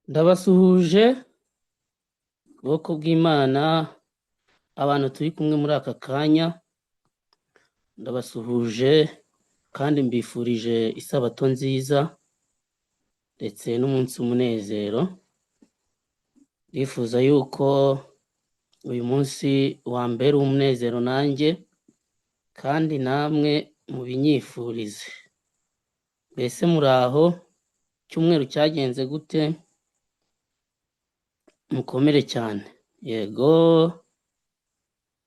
Ndabasuhuje ubwoko bw'Imana, abantu turi kumwe muri aka kanya. Ndabasuhuje kandi mbifurije isabato nziza ndetse n'umunsi w'umunezero. Ndifuza yuko uyu munsi wambera umunezero nanjye kandi namwe mubinyifurize. Mbese muraho? Icyumweru cyagenze gute? Mukomere cyane. Yego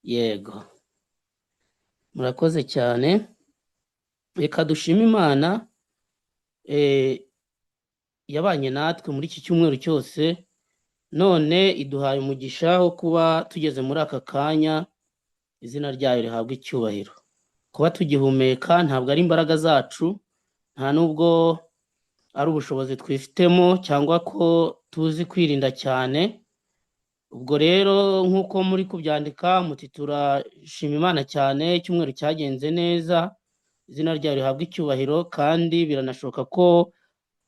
yego, murakoze cyane. Reka dushime Imana yabanye natwe muri iki cyumweru cyose, none iduhaye umugisha wo kuba tugeze muri aka kanya. Izina ryayo rihabwa icyubahiro. Kuba tugihumeka ntabwo ari imbaraga zacu, nta nubwo ari ubushobozi twifitemo cyangwa ko tuzi kwirinda cyane. Ubwo rero nk'uko muri kubyandika muti turashima Imana cyane, icyumweru cyagenze neza, izina ryayo rihabwa icyubahiro, kandi biranashoboka ko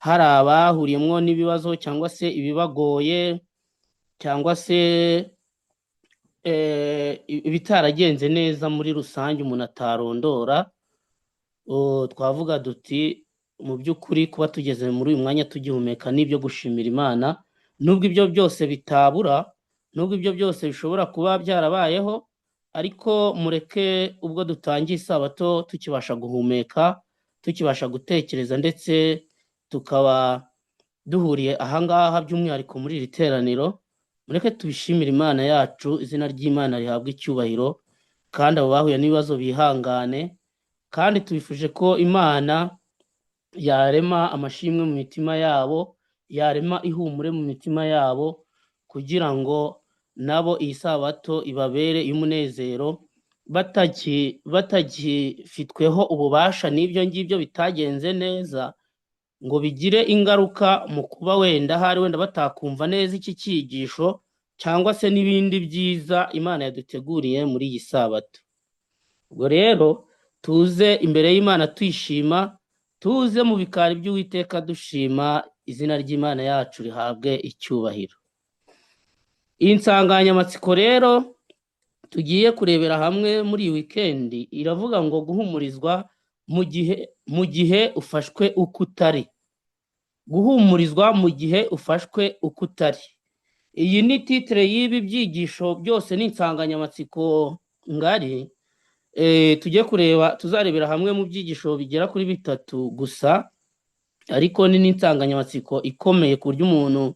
hari abahuriyemo n'ibibazo cyangwa se ibibagoye cyangwa se ibitaragenze neza muri rusange umuntu atarondora. Twavuga duti mu by'ukuri kuba tugeze muri uyu mwanya tugihumeka n'ibyo gushimira Imana, nubwo ibyo byose bitabura, nubwo ibyo byose bishobora kuba byarabayeho, ariko mureke ubwo dutangiye isabato tukibasha guhumeka, tukibasha gutekereza, ndetse tukaba duhuriye ahangaha by'umwihariko muri iri teraniro, mureke tubishimire Imana yacu. Izina ry'Imana rihabwa icyubahiro, kandi abo bahuye n'ibibazo bihangane, kandi tubifuje ko Imana yarema amashimwe mu mitima yabo, yarema ihumure mu mitima yabo, kugira ngo nabo iyi sabato ibabere y'umunezero, batagifitweho ububasha n'ibyo ngibyo bitagenze neza, ngo bigire ingaruka mu kuba wenda batakumva neza iki cyigisho cyangwa se n'ibindi byiza Imana yaduteguriye muri iyi sabato. Ubwo rero tuze imbere y'Imana twishima, tuze mu bikari by'Uwiteka dushima, izina ry'Imana yacu rihabwe icyubahiro. Iyi nsanganyamatsiko rero tugiye kurebera hamwe muri iyi wikendi iravuga ngo guhumurizwa mu gihe ufashwe uko utari. Guhumurizwa mu gihe ufashwe uko utari. Iyi ni titire y'ibi byigisho byose, ni insanganyamatsiko ngari. Tujye kureba, tuzarebera hamwe mu byigisho bigera kuri 3 gusa, ariko ni n'insanganyamatsiko ikomeye ku buryo umuntu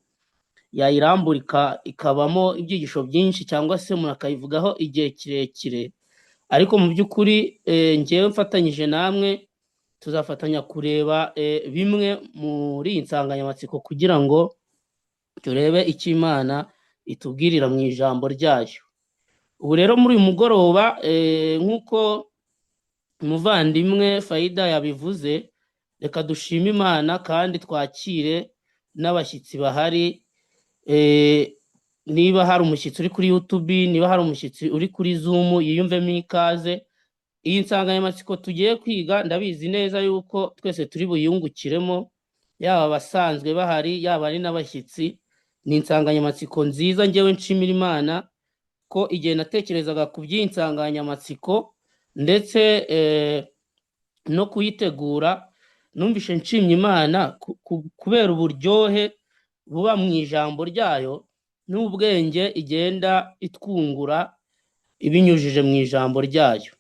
yayirambura ikabamo ibyigisho byinshi, cyangwa se umuntu akayivugaho igihe kirekire. Ariko mu by'ukuri ngewe mfatanyije namwe tuzafatanya kureba bimwe muri iyi nsanganyamatsiko kugira ngo turebe icyo Imana itubwirira mu ijambo ryayo. Ubu rero muri uyu mugoroba, nk'uko umuvandimwe Faida yabivuze, reka dushime Imana kandi twakire n'abashyitsi bahari. Niba hari umushyitsi uri kuri YouTube, niba hari umushyitsi uri kuri Zoom, yiyumvemo ikaze. Iyi nsanganyamatsiko tugiye kwiga ndabizi neza yuko twese turi buyungukiremo, yaba abasanzwe bahari, yaba ari n'abashyitsi. Ni insanganyamatsiko nziza, ngewe nshimira Imana ko igihe natekerezaga ku by'iyi nsanganyamatsiko ndetse no kuyitegura, numvishe nshimye Imana kubera uburyohe buba mu ijambo ryayo n'ubwenge igenda itwungura ibinyujije mu ijambo ryayo.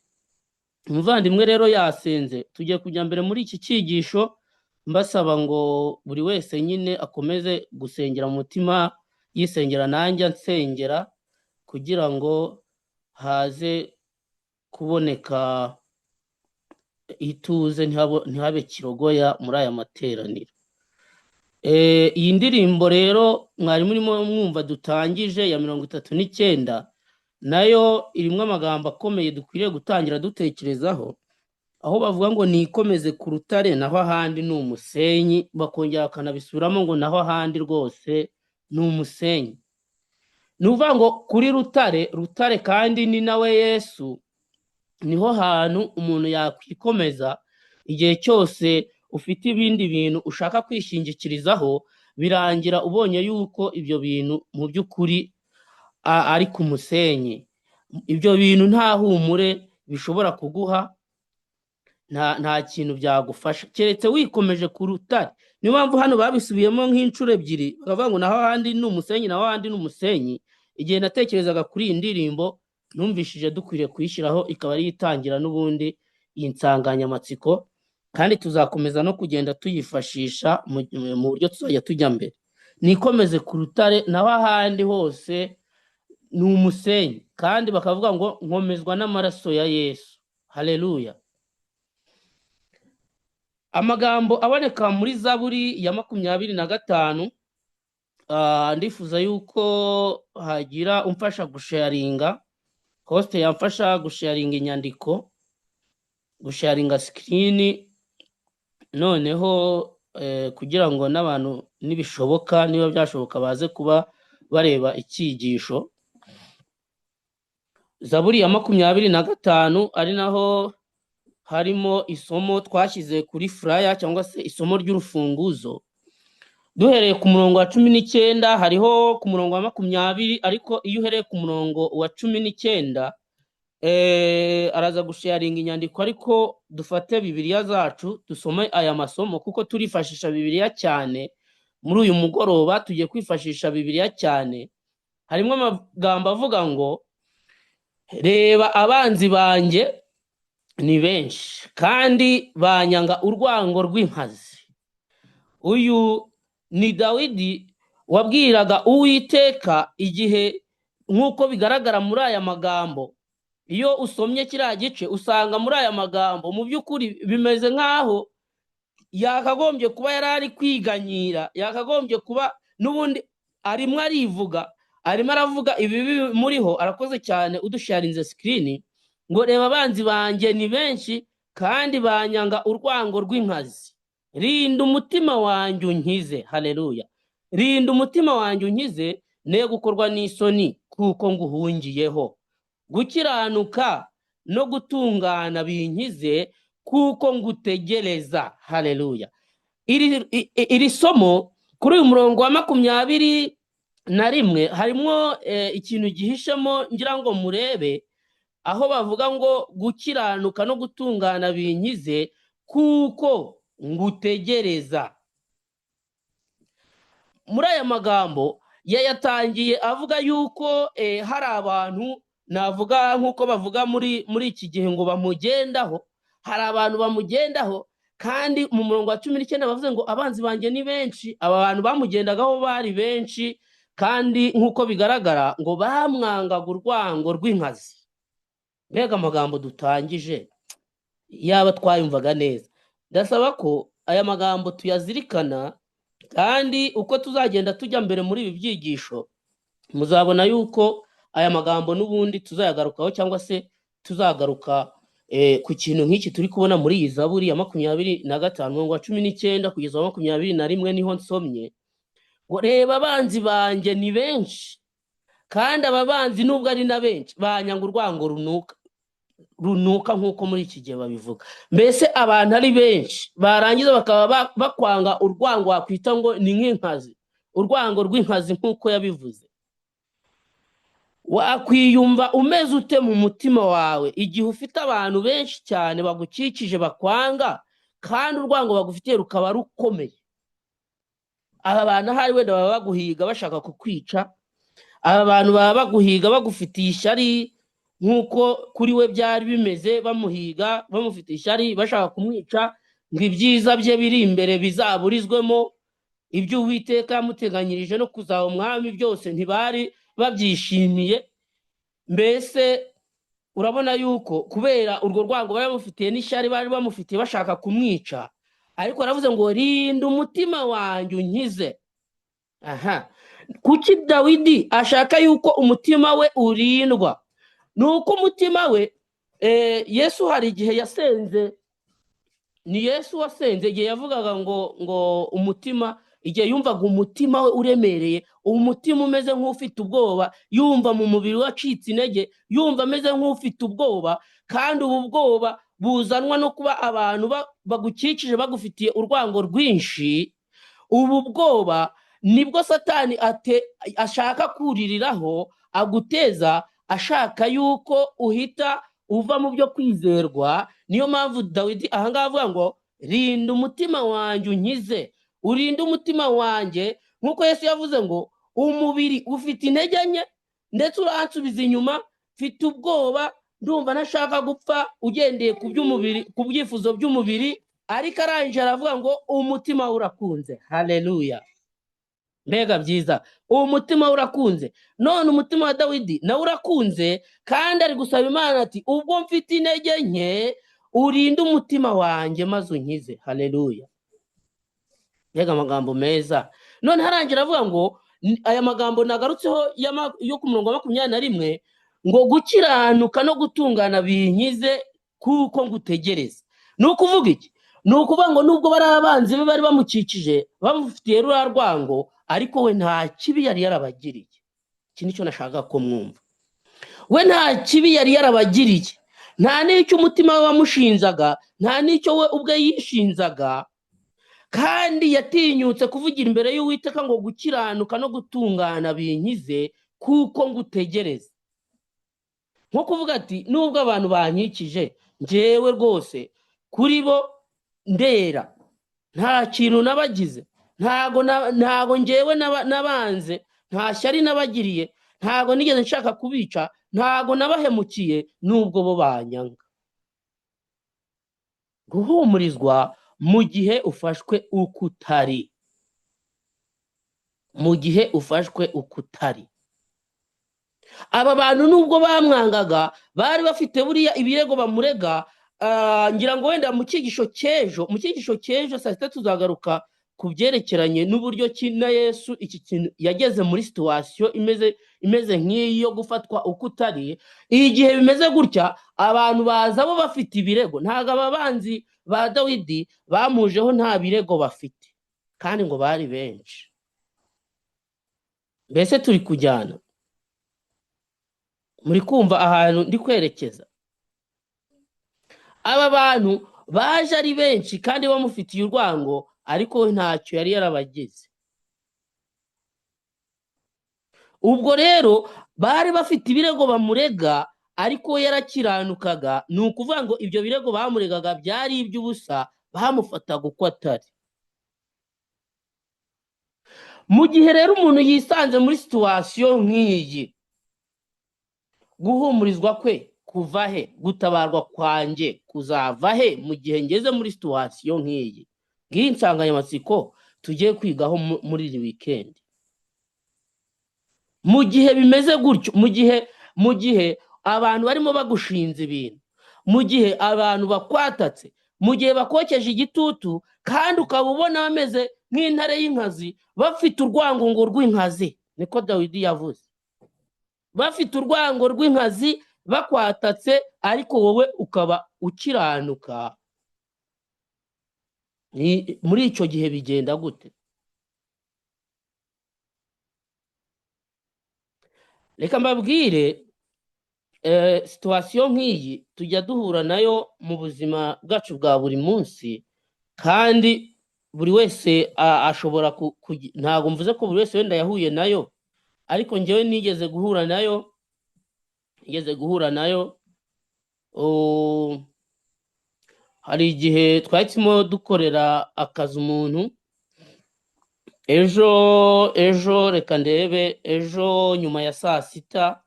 Umuvandimwe rero yasenze, tugiye kujya mbere muri iki cyigisho, mbasaba ngo buri wese nyine akomeze gusengera mu mutima, yisengera nanjye nsengera, kugira ngo haze kuboneka ituze, ntihabe kirogoya muri aya materaniro. Iyi ndirimbo rero mwari murimo mwumva dutangije ya 39, nayo irimo amagambo akomeye dukwiriye gutangira dutekerezaho, aho bavuga ngo nikomeze ku rutare naho ahandi ni umusenyi, bakongera bakanabisubiramo ngo naho ahandi rwose ni umusenyi. Ni ukuvuga ngo kuri rutare kandi ni nawe Yesu, niho hantu umuntu yakwikomeza igihe cyose ufite ibindi bintu ushaka kwishingikirizaho birangira ubonye yuko ibyo bintu mu by'ukuri ari ku musenyi. Ibyo bintu nta humure bishobora kuguha, nta kintu byagufasha keretse wikomeje ku rutare. Niyo mpamvu hano babisubiyemo nk'inshuro ebyiri bakavuga ngo naho ahandi ni umusenyi, naho ahandi ni umusenyi. Igihe natekerezaga kuri iyi ndirimbo numvishije dukwiriye kuyishyiraho ikaba ari itangira n'ubundi iyi nsanganyamatsiko, kandi tuzakomeza no kugenda tuyifashisha mu buryo tuzajya tujya mbere. Nikomeze ku rutare, naho ahandi hose ni umusenyi, kandi bakavuga ngo nkomezwa n'amaraso ya Yesu. Haleluya. Amagambo aboneka muri Zaburi ya 25, ndifuza yuko hagira umfasha gusharinga, host yamfasha gusharinga inyandiko, gusharinga screen, noneho kugira ngo n'abantu nibishoboka, niba byashoboka, baze kuba bareba icyigisho. Zaburi ya 25 ari naho harimo isomo twashyize kuri flyer cyangwa se isomo ry'urufunguzo. Duhereye ku murongo wa 19, hariho ku murongo wa 20, ariko iyo uhereye ku murongo wa 19 araza gusharinga inyandiko, ariko dufate Bibiliya zacu dusome aya masomo kuko turifashisha Bibiliya cyane. Muri uyu mugoroba tugiye kwifashisha Bibiliya cyane. Harimo amagambo avuga ngo reba abanzi banjye ni benshi kandi banyanga urwango rw'inkazi. Uyu ni Dawidi wabwiraga Uwiteka igihe, nk'uko bigaragara muri aya magambo. Iyo usomye kiriya gice usanga muri aya magambo mu by'ukuri bimeze nk'aho yakagombye kuba yari ari kwiganyira, yakagombye kuba n'ubundi arimo arivuga, arimo aravuga ibibi muriho. Arakoze cyane udusharinze screen ngo reba abanzi banjye ni benshi kandi banyanga urwango rw'inkazi. Rinda umutima wanjye unkize. Haleluya. Rinda umutima wanjye unkize, ne gukorwa n'isoni kuko nguhungiyeho. Gukiranuka no gutungana binkize kuko ngutegereza. Haleluya. Iri somo kuri uyu murongo wa 21 harimo ikintu gihishemo ngira ngo murebe, aho bavuga ngo gukiranuka no gutungana binkize kuko ngutegereza. Muri aya magambo yayatangiye avuga yuko hari abantu, navuga nk'uko bavuga muri iki gihe ngo bamugendaho. Hari abantu bamugendaho, kandi mu murongo wa 19 bavuze ngo abanzi banjye ni benshi. Aba bantu bamugendagaho bari benshi, kandi nk'uko bigaragara ngo bamwangaga urwango rw'inkazi. Mbega amagambo dutangije yaba twayumvaga neza. Ndasaba ko aya magambo tuyazirikana, kandi uko tuzagenda tujya mbere muri ibi byigisho muzabona yuko aya magambo n'ubundi tuzayagarukaho, cyangwa se tuzagaruka ku kintu nk'iki turi kubona muri iyi Zaburi ya 25 umurongo wa 19 kugeza wa 21 niho nsomye ngo reba abanzi banjye ni benshi kandi aba banzi nubwo ari na benshi banyanga urwango runuka nk'uko muri iki gihe babivuga. Mbese abantu ari benshi barangiza bakaba bakwanga urwango wakwita ngo ni nk'inkazi, urwango rw'inkazi nk'uko yabivuze. Wakwiyumva umeze ute mu mutima wawe igihe ufite abantu benshi cyane bagukikije bakwanga, kandi urwango bagufitiye rukaba rukomeye? Aba bantu ahari wenda baba baguhiga bashaka kukwica. Aba bantu baba baguhiga bagufitiye ishyari, nk'uko kuri we byari bimeze, bamuhiga bamufitiye ishyari bashaka kumwica, ngo ibyiza bye biri imbere bizaburizwemo, ibyo Uwiteka yamuteganyirije no kuzaba umwami byose ntibari babyishimiye. Mbese urabona yuko kubera urwo rwango bari bamufitiye n'ishyari bari bamufitiye bashaka kumwica, ariko aravuze ngo rinda umutima wanjye unkize. Kuki Dawidi ashaka yuko umutima we urindwa? Nuko umutima we Yesu hari igihe yasenze, ni Yesu wasenze igihe yavugaga ngo umutima, igihe yumvaga umutima we uremereye, umutima umeze nk'ufite ubwoba, yumva mu mubiri wacitse intege, yumva ameze nk'ufite ubwoba, kandi ubu bwoba buzanwa no kuba abantu bagukikije bagufitiye urwango rwinshi. Ubu bwoba nibwo satani ashaka kuririraho aguteza, ashaka yuko uhita uva mu byo kwizerwa. Niyo mpamvu Dawidi ahangaha avuga ngo rinda umutima wanjye unkize, urinde umutima wanjye, nk'uko Yesu yavuze ngo umubiri ufite intege nke ndetse uransubiza inyuma, mfite ubwoba, ndumva ntashaka gupfa ugendeye ku by'umubiri, ku byifuzo by'umubiri, ariko arangije aravuga ngo umutima urakunze. Haleluya, mbega byiza, uwo mutima urakunze. None umutima wa Dawidi nawe urakunze, kandi ari gusaba Imana ati ubwo mfite intege nke urinde umutima wanjye maze unkize. Haleluya, mbega amagambo meza. None harangira avuga ngo aya magambo nagarutseho yo ku murongo wa 21 ngo gukiranuka no gutungana binkize kuko ngutegereza. Ni ukuvuga iki? Ni ukuvuga ngo nubwo bari abanzi be bari bamukikije bamufitiye ruriya rwango, ariko we nta kibi yari yarabagiriye. Iki nicyo nashaka ko mwumva, we nta kibi yari yarabagiriye, nta n'icyo umutima we wamushinzaga, nta n'icyo we ubwe yishinzaga, kandi yatinyutse kuvugira imbere y'Uwiteka ngo gukiranuka no gutungana binkize kuko ngutegereza. Nko kuvuga ati nubwo abantu bankikije, njyewe rwose kuri bo ndera, nta kintu nabagize, ntago njyewe nabanze, nta shyari nabagiriye, ntago nigeze nshaka kubica, ntago nabahemukiye nubwo bo banyanga. Guhumurizwa mu gihe ufashwe uko utari, mu gihe ufashwe uko utari. Aba bantu nubwo bamwangaga bari bafite buriya ibirego bamurega. Ngira ngo wenda mu cyigisho cy'ejo saa sita tuzagaruka ku byerekeranye n'uburyo ki na Yesu iki kintu yageze muri situwasiyo imeze nk'iyi yo gufatwa uko utari. Igihe bimeze gutya, abantu baza bo bafite ibirego, ntabwo ababanzi ba Dawidi bamujeho nta birego bafite, kandi ngo bari benshi. Mbese turi kujyana? Muri kumva ahantu ndi kwerekeza? Aba bantu baje ari benshi kandi bamufitiye urwango, ariko we ntacyo yari yarabagize. Ubwo rero bari bafite ibirego bamurega, ariko we yarakiranukaga. Ni ukuvuga ngo ibyo birego bamuregaga byari iby'ubusa, bamufataga uko atari. Mu gihe rero umuntu yisanze muri situwasiyo nk'iyi, guhumurizwa kwe kuva he? Gutabarwa kwanjye kuzava he mu gihe ngeze muri situwasiyo nk'iyi? Ngiyi insanganyamatsiko tugiye kwigaho muri iri wikendi. Mu gihe bimeze gutyo, mu gihe abantu barimo bagushinze ibintu, mu gihe abantu bakwatatse, mu gihe bakokeje igitutu, kandi ukaba ubona bameze nk'intare y'inkazi, bafite urwango ngo rw'inkazi, niko Dawidi yavuze, bafite urwango rw'inkazi bakwatatse, ariko wowe ukaba ukiranuka. Muri icyo gihe bigenda gute? Reka mbabwire, situwasiyo nk'iyi tujya duhura nayo mu buzima bwacu bwa buri munsi, kandi buri wese ashobora ntabwo mvuze ko buri wese wenda yahuye nayo, ariko njyewe nigeze guhura nayo. Hari igihe twahitimo dukorera akazi umuntu, ejo reka ndebe, ejo nyuma ya saa sita,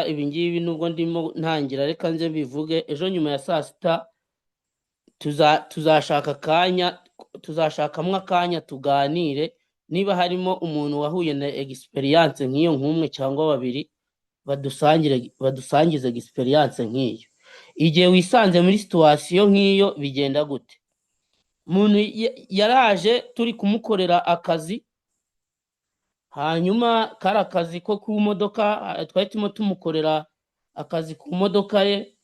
ibi ngibi nubwo ndimo ntangira reka nze bivuge, ejo nyuma ya saa sita tuzashakamo akanya tuganire, niba harimo umuntu wahuye na experience nk'iyo nk'umwe cyangwa babiri, badusangize experience nk'iyo. Igihe wisanze muri situwasiyo nk'iyo bigenda gute? Umuntu yaraje turi kumukorera akazi, hanyuma kari akazi ko ku modoka, twari turimo tumukorera akazi ku modoka ye.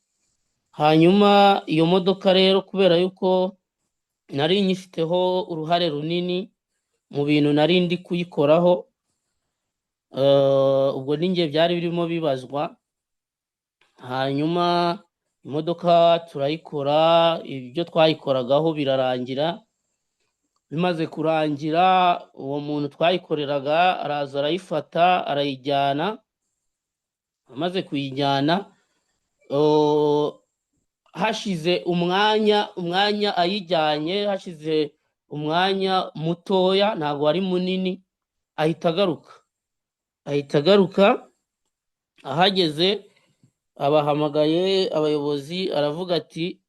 Hanyuma iyo modoka rero kubera yuko nari nyifiteho uruhare runini mu bintu nari ndi kuyikoraho, ubwo ninjye byari birimo bibazwa. Hanyuma imodoka turayikora, ibyo twayikoragaho birarangira. bimaze kurangira uwo muntu twayikoreraga araza arayifata arayijyana, amaze kuyijyana hashize umwanya ayijyanye, hashize umwanya mutoya ntabwo wari munini, ahita agaruka ahageze abahamagaye abayobozi, aravuga ati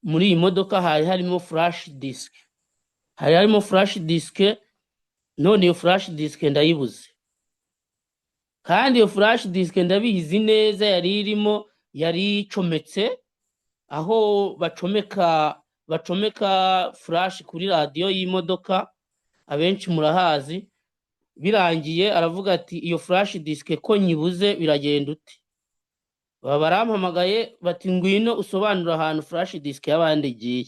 muri iyi modoka hari harimo flash disk, none iyo flash disk ndayibuze, kandi iyo flash disk ndabizi neza yari icometse aho bacomeka flash kuri radiyo y'imodoka, abenshi murahazi. Birangiye aravuga ati iyo flash disk ko nyibuze biragenda ute? Baba barampamagaye bati ngwino usobanura ahantu flash disk y'abandi igiye.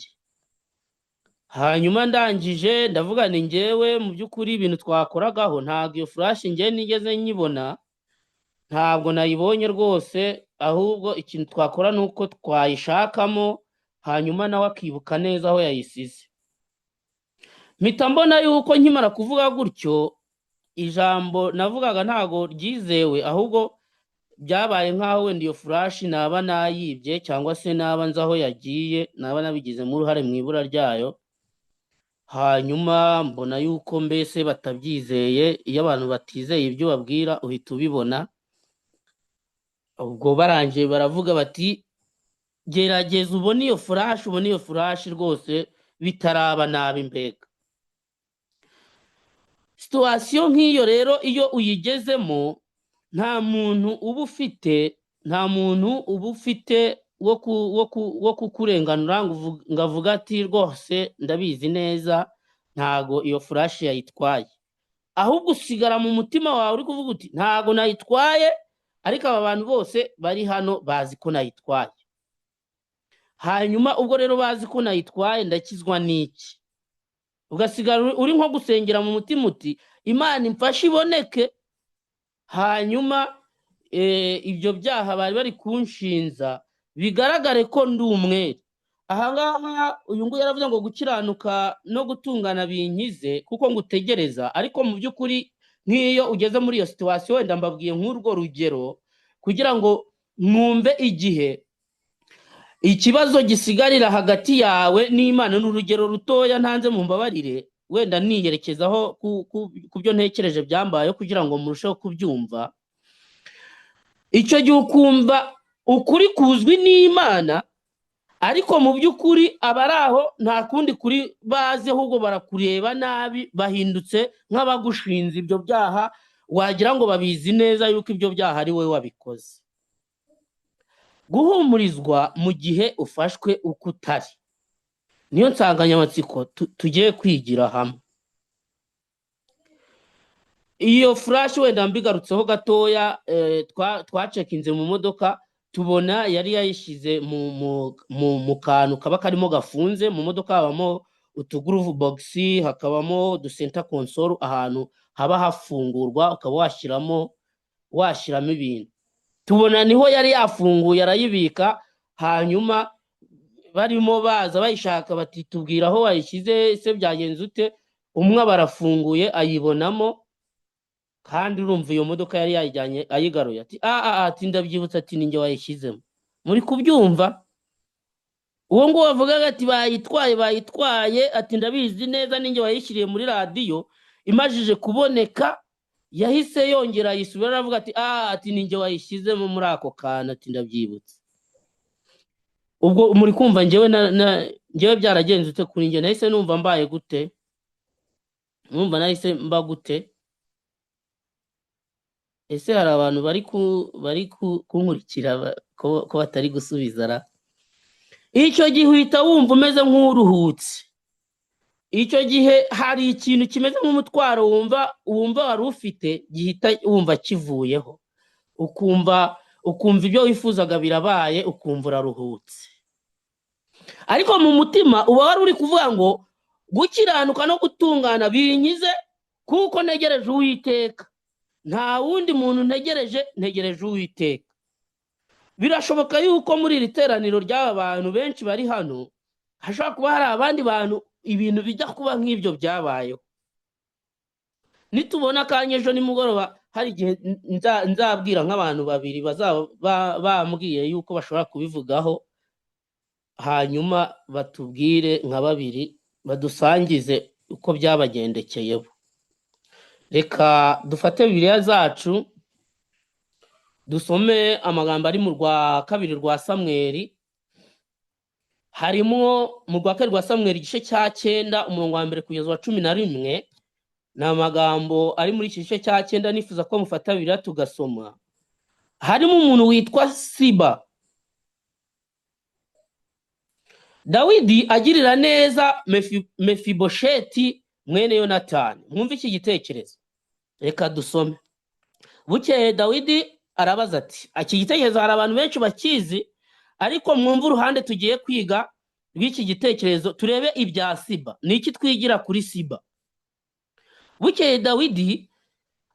Hanyuma ndangije ndavuga ni njyewe mu by'ukuri ibintu twakoragaho ntabwo iyo flash njye nigeze nyibona, ntabwo nayibonye rwose, ahubwo ikintu twakora ni uko twayishakamo hanyuma nawe akibuka neza aho yayisize. Mpita mbona yuko nkimara kuvuga gutyo ijambo navugaga ntago ryizewe, ahubwo byabaye nk'aho wenda iyo flash naba nayibye cyangwa se naba nzi aho yagiye, naba nabigizemo uruhare mu ibura ryayo. Hanyuma mbona yuko mbese batabyizeye, iyo abantu batizeye ibyo babwira uhita ubibona. Ubwo barangiye baravuga bati gerageza ubone iyo flash rwose bitaraba nabi mbega. Situation nk'iyo rero iyo uyigezemo nta muntu uba ufite wo kukurenganura ngo avuga ati rwose ndabizi neza ntago iyo flash yayitwaye, ahubwo usigara mu mutima wawe uri kuvuga uti ntago nayitwaye, ariko aba bantu bose bari hano bazi ko nayitwaye. Hanyuma ubwo rero bazi ko nayitwaye ndakizwa n'iki? Ugasigara uri nko gusengera mu mutima uti Imana imfashe iboneke, hanyuma ibyo byaha bari bari kunshinza bigaragare ko ndi umwere. Ahangaha uyu nguyu yaravuze ngo gukiranuka no gutungana binkize kuko ngutegereza, ariko mu by'ukuri nk'iyo ugeze muri iyo situation, wenda mbabwiye nk'urwo rugero kugira ngo mwumve igihe ikibazo gisigarira hagati yawe n'Imana. N'urugero rutoya ntanze mu mbabarire, wenda niyerekezaho ku byo ntekereje byambayeho kugira ngo murusheho kubyumva. Icyo gihe ukumva ukuri kuzwi n'Imana, ariko mu by'ukuri abari aho nta kundi kuri bazi, ahubwo barakureba nabi, bahindutse nk'abagushinze ibyo byaha, wagira ngo babizi neza yuko ibyo byaha ari wowe wabikoze. Guhumurizwa mu gihe ufashwe uko utari, niyo nsanganyamatsiko tugiye kwigira hamwe. Iyo flash wenda mbigarutseho gatoya, twacekinze mu modoka tubona yari yayishize mu kantu kaba karimo gafunze. Mu modoka habamo utugroove box, hakabamo du center console, ahantu haba hafungurwa ukaba washyiramo ibintu. Tubona niho yari yafunguye arayibika, hanyuma barimo baza bayishaka bati tubwira aho wayishyize se byagenze ute. Umwe barafunguye ayibonamo, kandi urumva iyo modoka yari yayijyanye ayigaruye ati ndabyibutsa, ati ninjye wayishyizemo. Muri kubyumva? Uwo ngo wavugaga ati bayitwaye, ati ndabizi neza ninjye wayishyiriye muri radiyo, imajije kuboneka yahise yongera yisubira aravuga ati ninjye wayishyizemo muri ako kantu, ati ndabyibutse. Ubwo muri kumva njyewe byaragenze ute kuri njye? Nahise numva mbaye gute? Numva nahise mba gute? Ese hari abantu bari kunkurikira ko batari gusubiza ra? Icyo gihe uhita wumva umeze nk'uruhutse. Icyo gihe hari ikintu kimeze nk'umutwaro wumva wari ufite gihita wumva kivuyeho, ukumva ibyo wifuzaga birabaye, ukumva uraruhutse. Ariko mu mutima uba wari uri kuvuga ngo gukiranuka no gutungana binkize kuko ntegereje Uwiteka, nta wundi muntu ntegereje Uwiteka. Birashoboka yuko muri iri teraniro ry'aba bantu benshi bari hano hashobora kuba hari abandi bantu ibintu bijya kuba nk'ibyo byabayeho. Nitubona akanya ejo nimugoroba hari igihe nzabwira nk'abantu babiri bazaba bambwiye yuko bashobora kubivugaho, hanyuma batubwire nka babiri badusangize uko byabagendekeyeho. Reka dufate Bibiliya zacu dusome amagambo ari mu rwa kabiri rwa Samweli. Harimo mu rwa kabiri rwa Samweli igice cya 9 umurongo wa mbere kugeza wa 11. Ni amagambo ari muri iki gice cya 9 nifuza ko mufata Bibiliya tugasoma. Harimo umuntu witwa Siba. Dawidi agirira neza Mefibosheti mwene Yonatani. Mwumve iki gitekerezo. Reka dusome. Bukeye Dawidi arabaza ati, iki gitekerezo hari abantu benshi bakizi, ariko mwumve uruhande tugiye kwiga rw'iki gitekerezo, turebe ibya Siba. Ni iki twigira kuri Siba? Bukeye Dawidi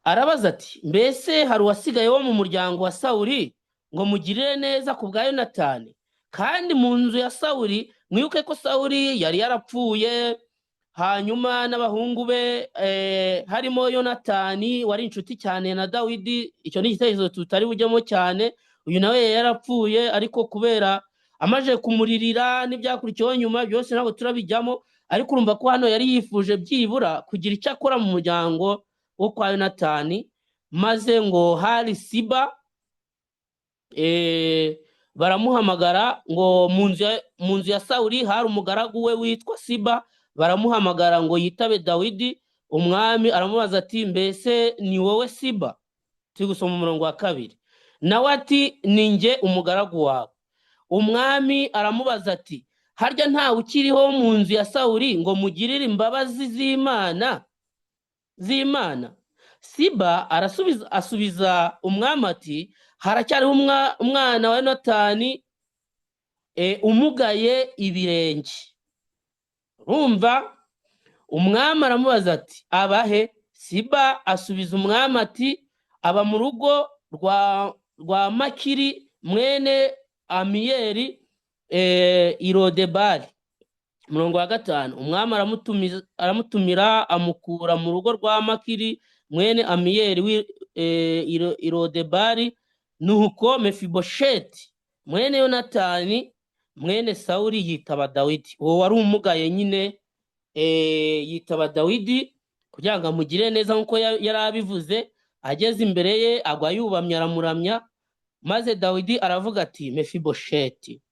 arabaza ati, mbese hari uwasigaye wo mu muryango wa Sawuli ngo mugirire neza ku bwa Yonatani? Kandi mu nzu ya Sawuli mwibuke ko Sawuli yari yarapfuye, hanyuma n'abahungu be harimo Yonatani wari inshuti cyane na Dawidi. Icyo ni igitekerezo tutari bujyemo cyane. Uyu nawe yarapfuye, ariko kubera amaje kumuririra n'ibyakurikiyeho nyuma byose ntabwo turabijyamo, ariko urumva ko hano yari yifuje byibura kugira icyo akora mu muryango wo kwa Yonatani. Maze ngo hari Siba, baramuhamagara ngo mu nzu ya Sawuli hari umugaragu we witwa Siba, baramuhamagara ngo yitabe Dawidi. Umwami aramubaza ati, mbese ni wowe Siba? Turi gusoma umurongo wa 2. Nawe ati, ni njye umugaragu wawe. Umwami aramubaza ati, harya ntawe ukiriho mu nzu ya Sawuli ngo mugirire imbabazi z'Imana? Siba asubiza umwami ati, haracyariho umwana wa Yonatani umugaye ibirenge. Urumva? Umwami aramubaza ati, abahe? Siba asubiza umwami ati, aba mu rugo rwa Makiri mwene Amiyeli Irodebari. Umurongo wa 5. Umwami aramutumira amukura mu rugo rwa Makiri mwene Amiyeli Irodebari. Nuko Mefibosheti mwene Yonatani mwene Sawuli yitaba Dawidi. Uwo wari umugaye nyine yitaba Dawidi kugira ngo amugire neza nkuko yari abivuze. Ageze imbere ye agwa yubamye aramuramya. Maze Dawidi aravuga ati, Mefibosheti.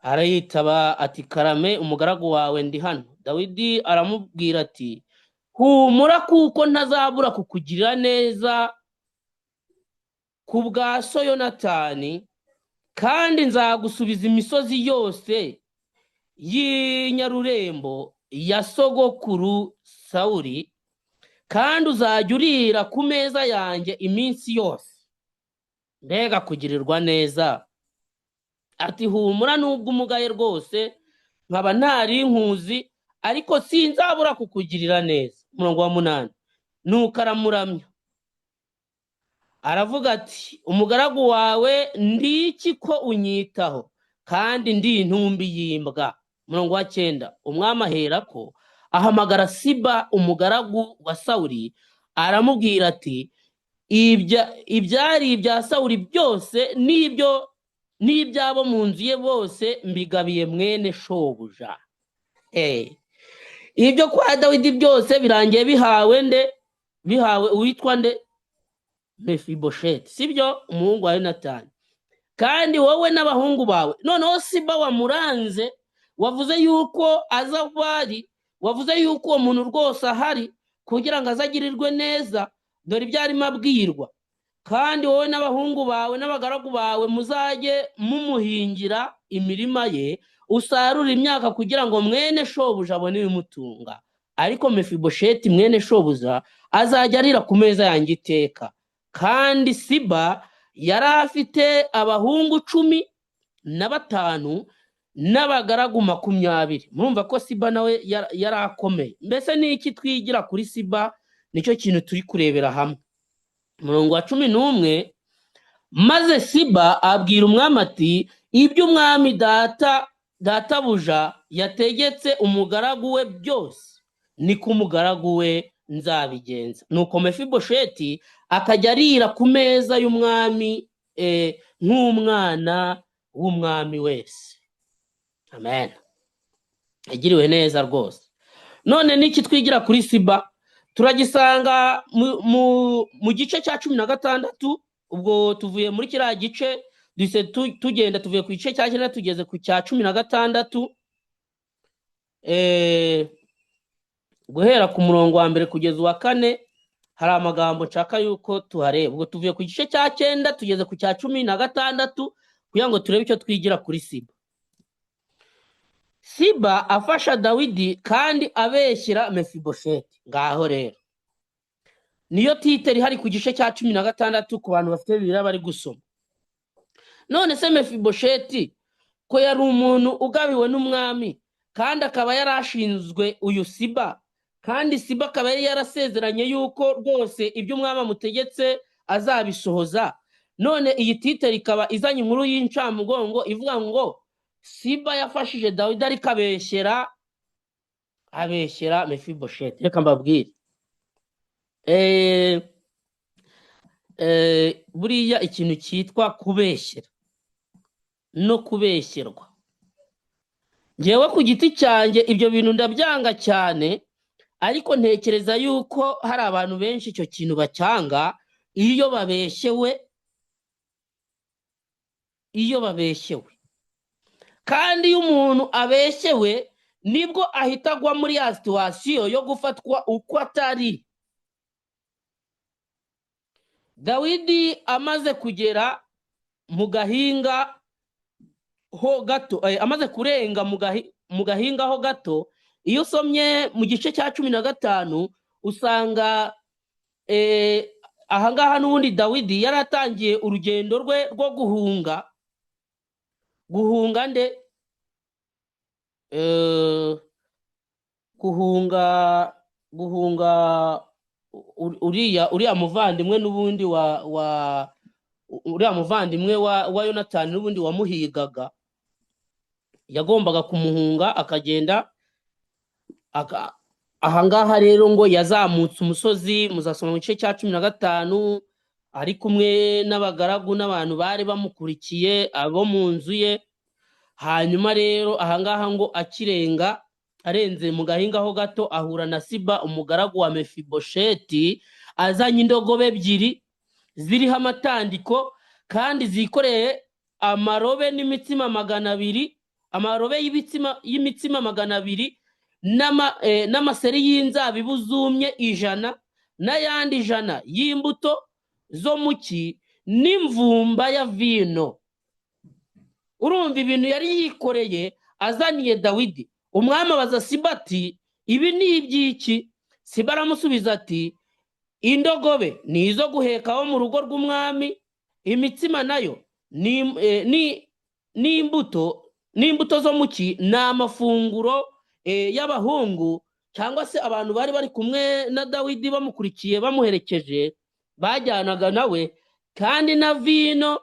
Arayitaba ati, karame umugaragu wawe ndi hano. Dawidi aramubwira ati, humura kuko ntazabura kukugirira neza ku bwa so Yonatani, kandi nzagusubiza imisozi yose y'inyarurembo ya sogokuru Sawuli, kandi uzajya urira ku meza yanjye iminsi yose. Mbega kugirirwa neza! Ati, humura nubwo umugaye rwose, nkaba ntari nkuzi, ariko sinzabura kukugirira neza. Umurongo wa 8. Nuko aramuramya aravuga ati, umugaragu wawe ndiki ko unyitaho, kandi ndi intumbi y'imbwa. Umurongo wa 9. Umwami aherako ahamagara Siba umugaragu wa Sawuli, aramubwira ati, ibyari ibya Sawuli byose n'ibyabo mu nzu ye bose mbigabiye mwene shobuja. Ibyo kwa Dawidi byose birangiye bihawe uwitwa nde? Mefibosheti, sibyo? Umuhungu wa Yonatani. Kandi wowe n'abahungu bawe. Noneho Siba wamuranze, wavuze yuko aza bari, wavuze yuko uwo muntu rwose ahari kugira ngo azagirirwe neza. Dore ibyarimo abwirwa. Kandi wowe n'abahungu bawe n'abagaragu bawe muzajye mumuhingira imirima ye, usarura imyaka kugira ngo mwene shobuja abone ibimutunga. Ariko Mefibosheti mwene shobuja azajya arira ku meza yanjye iteka. Kandi Siba yari afite abahungu 15 n'abagaragu 20. Murumva ko Siba nawe yari akomeye. Mbese ni iki twigira kuri Siba? Nicyo kintu turi kurebera hamwe. Umurongo wa 11. Maze Siba abwira umwami ati, ibyo umwami data databuja yategetse umugaragu we byose, niko umugaragu we nzabigenza. Nuko Mefibosheti akajya arira ku meza y'umwami nk'umwana w'umwami wese. Amen. Yagiriwe neza rwose. None niki twigira kuri Siba? Turagisanga mu gice cya 16. Ubwo tuvuye muri kiriya gice tugenda tuvuye ku gice cya 9 tugeze ku cya 16. Guhera ku murongo wa mbere kugeza uwa 4 hari amagambo nshaka yuko tuhareba. Ubwo tuvuye ku gice cya 9 tugeze ku cya 16 kugira ngo turebe icyo twigira kuri Siba. Siba afasha Dawidi kandi abeshyira Mefibosheti. Ngaho rero niyo titeri hari ku gice cya 16 ku bantu bafite Bibiliya bari gusoma. None se Mefibosheti ko yari umuntu ugabiwe n'umwami kandi akaba yarashinzwe uyu Siba, kandi Siba akaba yari yarasezeranye yuko rwose ibyo umwami amutegetse azabisohoza. None iyi titeri ikaba izanye inkuru y'incamugongo ivuga ngo Siba yafashije Dawidi ariko abeshyera Mefibosheti. Reka mbabwire, buriya ikintu cyitwa kubeshyera no kubeshyerwa, ngewe ku giti cyanjye ibyo bintu ndabyanga cyane, ariko ntekereza yuko hari abantu benshi icyo kintu bacyanga iyo babeshyewe kandi iyo umuntu abeshyewe nibwo ahita agwa muri ya situwasiyo yo gufatwa uko atari. Dawidi amaze kugera mu gahinga ho gato, amaze kurenga mu gahinga ho gato, iyo usomye mu gice cya 15 usanga ahangaha n'ubundi Dawidi yaratangiye urugendo rwe rwo guhunga uriya muvandimwe n'ubundi uriya muvandimwe wa Yonatani n'ubundi wamuhigaga, yagombaga kumuhunga akagenda. Ahangaha rero ngo yazamutse umusozi, muzasoma mu gice cya 15, ari kumwe n'abagaragu n'abantu bari bamukurikiye abo mu nzu ye. Hanyuma rero ahangaha ngo akirenga arenze mu gahinga ho gato ahura na Siba umugaragu wa Mefibosheti azanye indogobe ebyiri ziriho amatandiko kandi zikoreye amarobe n'imitsima 200, amarobe y'imitsima 200 n'amaseri y'inzabibu zumye 100 n'ayandi 100 y'imbuto zo muki n'imvumba ya vino. Urumva ibintu yari yikoreye azaniye Dawidi. Umwami abaza Siba ati ibi ni iby'iki? Siba aramusubiza ati indogobe ni izo guhekaho mu rugo rw'umwami, imitsima nayo n'imbuto zo muki ni amafunguro y'abahungu cyangwa se abantu bari bari kumwe na Dawidi bamukurikiye bamuherekeje bajyanaga nawe, kandi na vino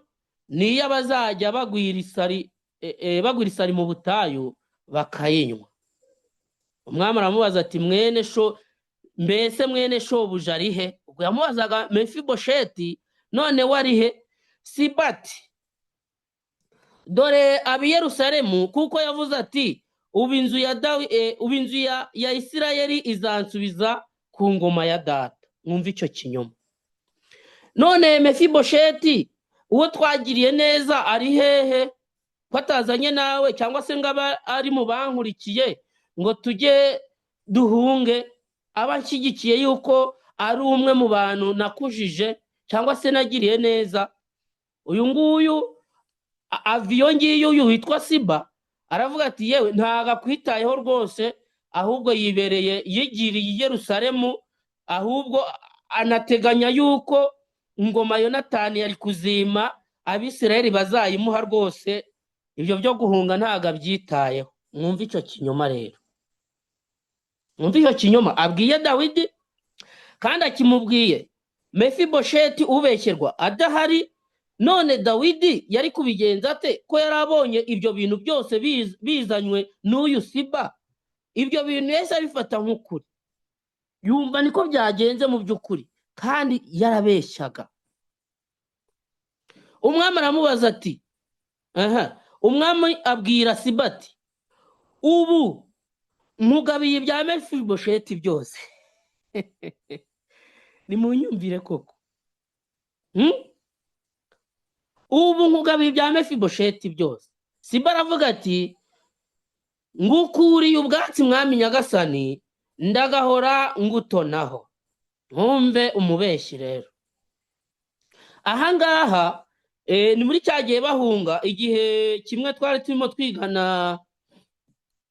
niyo abazajya bagwira isari mu butayu bakayinywa. Umwami aramubaza ati mbese mwene shobuja ari he? Ubwo yamubazaga Mefibosheti, none wari he? Siba ati dore abi Yerusalemu, kuko yavuze ati ubu inzu ya Isirayeli izansubiza ku ngoma ya data. Mwumva icyo kinyoma. None Mefibosheti uwo twagiriye neza ari hehe ko atazanye nawe, cyangwa se ngo aba ari mu bankurikiye ngo tujye duhunge? Aba nshyigikiye yuko ari umwe mu bantu nakujije cyangwa se nagiriye neza. Uyu nguyu aviyo ngiyo uyu witwa Siba aravuga ati yewe ntago akwitayeho rwose, ahubwo yigiriye i Yerusalemu, ahubwo anateganya yuko ingoma Yonatani yari kuzima Abisirayeli bazayimuha rwose. Ibyo byo guhunga ntago abyitayeho. Mwumva icyo kinyoma rero, mwumva icyo kinyoma abwiye Dawidi, kandi akimubwiye Mefibosheti ubeshyerwa adahari, none Dawidi yari kubigenza ate ko yari abonye ibyo bintu byose bizanywe n'uyu Siba? Ibyo bintu yahise abifata nk'ukuri, yumva niko byagenze mu by'ukuri, kandi yarabeshyaga. Umwami aramubaza ati umwami abwira Siba ati ubu nkugabiye ibya Mefibosheti byose. Nimunyumvire koko, ubu nkugabiye ibya Mefibosheti byose. Siba aravuga ati ngukuriye ubwatsi mwami nyagasani, ndagahora ngutonaho. Ntumve umubeshyi rero. Ahangaha ni muri cyagiye bahunga, igihe kimwe twari turimo twigana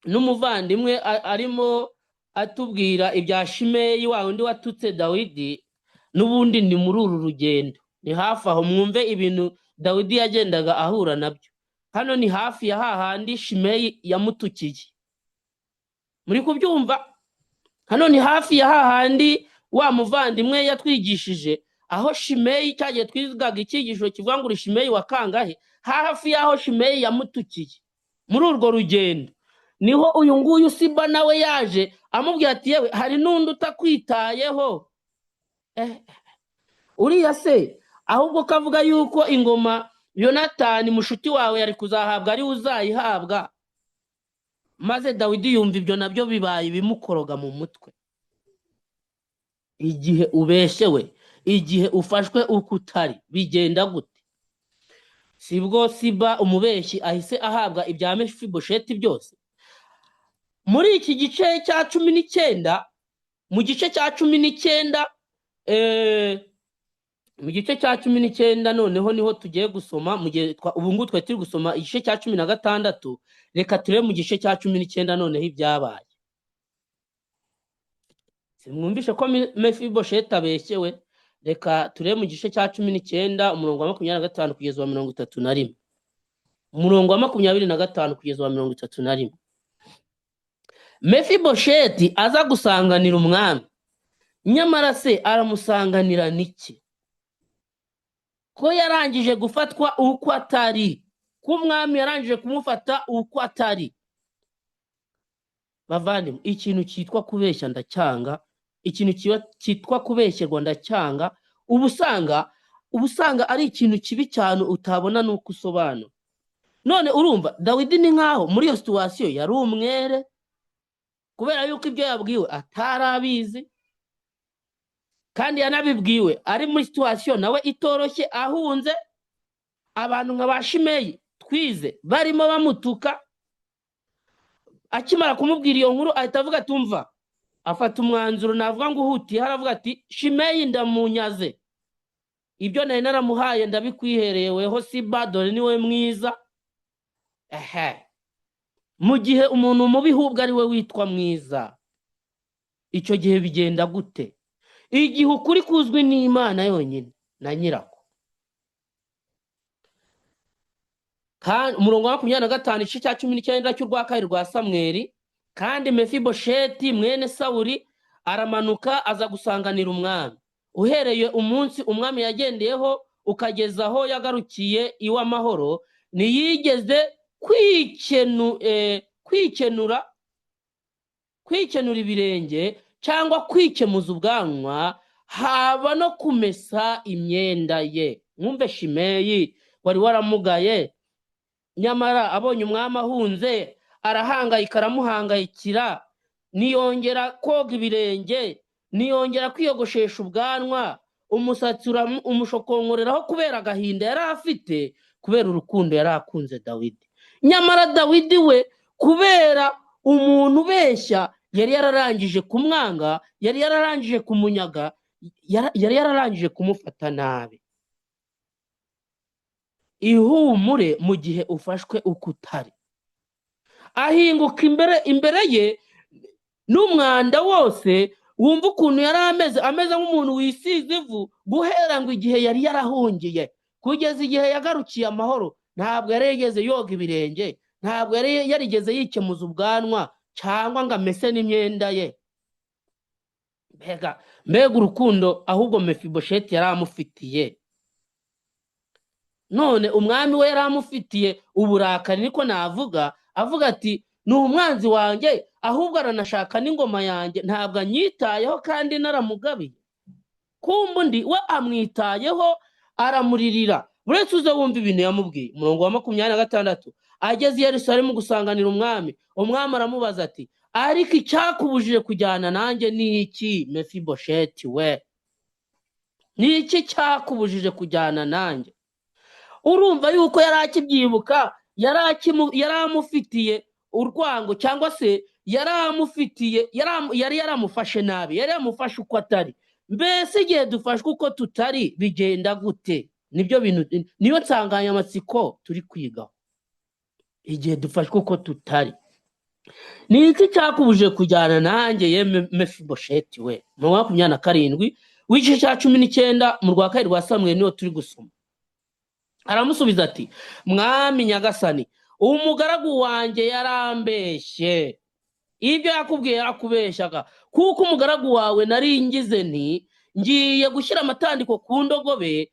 n'umuvandimwe arimo atubwira ibya Shimeyi wa undi watutse Dawidi. N'ubundi ni muri uru rugendo, ni hafi aho, mwumve ibintu Dawidi yagendaga ahura nabyo. Hano ni hafi ya hahandi Shimeyi yamutukiye, muri kubyumva? Hano ni hafi ya hahandi wa muvandimwe yatwigishije, aho Shimeyi cyagiye twigaga icyigisho kivuga ngo uri Shimeyi wa kangahe, hafi yaho Shimeyi yamutukiye. Muri urwo rugendo niho uyu nguyu Siba nawe yaje amubwira ati yewe hari n'undi utakwitayeho. Uriya se ahubwo kavuga yuko ingoma Yonatani mushuti wawe yari kuzahabwa ari uzayihabwa. Maze Dawidi yumva ibyo nabyo bibaye bimukoroga mu mutwe. Igihe ubeshewe, igihe ufashwe uko utari, bigenda gute? Sibwo Siba umubeshyi ahise ahabwa ibya Mefibosheti byose. Muri iki gice cya 19, mu gice cya 19, mu gice cya 19 noneho niho tugiye gusoma, mu gihe ubu ngubu twe turi gusoma igice cya 16. Reka turebe mu gice cya 19 noneho ibyabaye. Simwumvishe ko Mefibosheti abeshyewe? Reka turebe mu gice cya 19 umurongo wa 25 kugeza wa 31, umurongo wa 25 kugeza wa 31. Mefibosheti aza gusanganira umwami, nyamara se aramusanganira niki? Ko yarangije gufatwa uko atari, ko umwami yarangije kumufata uko atari. Bavandimwe, ikintu cyitwa kubeshya ndacyanga, ikintu cyitwa kubeshyerwa ndacyanga. Ubusanga ari ikintu kibi cyane utabona nuko usobanura. None urumva Dawidi ni nkaho muri iyo situation yari umwere, kubera yuko ibyo yabwiwe atarabizi, kandi yanabibwiwe ari muri situation nawe itoroshye, ahunze abantu nka ba Shimeyi twize barimo bamutuka. Akimara kumubwira iyo nkuru ahita avuga tumva, afata umwanzuro navuga ngo uhutiye, haravuga ati Shimeyi ndamunyaze, ibyo nari naramuhaye ndabikwihereyeweho Siba, dore niwe mwiza. Mu gihe umuntu mubi hubwo ari we witwa mwiza, icyo gihe bigenda gute? Igihe ukuri kuzwi n'Imana yonyine na nyirako. Kandi umurongo wa 25 igice cya 19 cy'urwa kabiri rwa Samweli, kandi Mefibosheti mwene Sawuli aramanuka aza gusanganira umwami. Uhereye umunsi umwami yagendeyeho ukageza aho yagarukiye iwe amahoro, ntiyigeze kwikenura ibirenge cyangwa kwikemuza ubwanwa, haba no kumesa imyenda ye. Mwumve Shimeyi wari waramugaye, nyamara abonye umwami ahunze arahangayika, aramuhangayikira, niyongera koga ibirenge, niyongera kwiyogoshesha ubwanwa, umusatsi umushokonkoreraho kubera agahinda yari afite, kubera urukundo yari akunze Dawidi. Nyamara Dawidi we kubera umuntu ubeshya yari yararangije kumwanga, yari yararangije kumunyaga, yari yararangije kumufata nabi. Ihumure mu gihe ufashwe uko utari. Ahinguka imbere ye n'umwanda wose, wumva ukuntu yari ameze nk'umuntu wisize ivu, guhera ngo igihe yari yarahungiye kugeza igihe yagarukiye amahoro. Ntabwo yari yigeze yoga ibirenge, ntabwo yari yarigeze yikemuza ubwanwa cyangwa ngo amese n'imyenda ye. Mbega urukundo ahubwo Mefibosheti yari amufitiye. none umwami we yaramufitiye uburakari niko navuga, avuga ati ni umwanzi wanjye ahubwo aranashaka n'ingoma yanjye, ntabwo anyitayeho kandi naramugabiye. kumba undi we amwitayeho aramuririra. Buretse uze wumva ibintu yamubwiye. Umurongo wa 26, ageze i Yerusalemu gusanganira umwami, umwami aramubaza ati ariko icyakubujije kujyana nanjye ni iki Mefibosheti we? Ni iki cyakubujije kujyana nanjye? Urumva yuko yari akibyibuka, yari amufitiye urwango, cyangwa se yari yaramufashe nabi, yari yamufashe uko atari. Mbese igihe dufashwe uko tutari bigenda gute? Nibyo bintu, niyo nsanganyamatsiko turi kwigaho. Igihe dufashwe uko tutari, ni iki cyakubujije kujyana nanjye ye Mefibosheti we? Mu 27 w'igice cya 19 mu rwa 2 rwa Samweli niho turi gusoma. Aramusubiza ati mwami nyagasani, umugaragu wanjye yarambeshye. Ibyo yakubwiye yarakubeshyaga, kuko umugaragu wawe nari ngize nti ngiye gushyira amatandiko ku ndogobe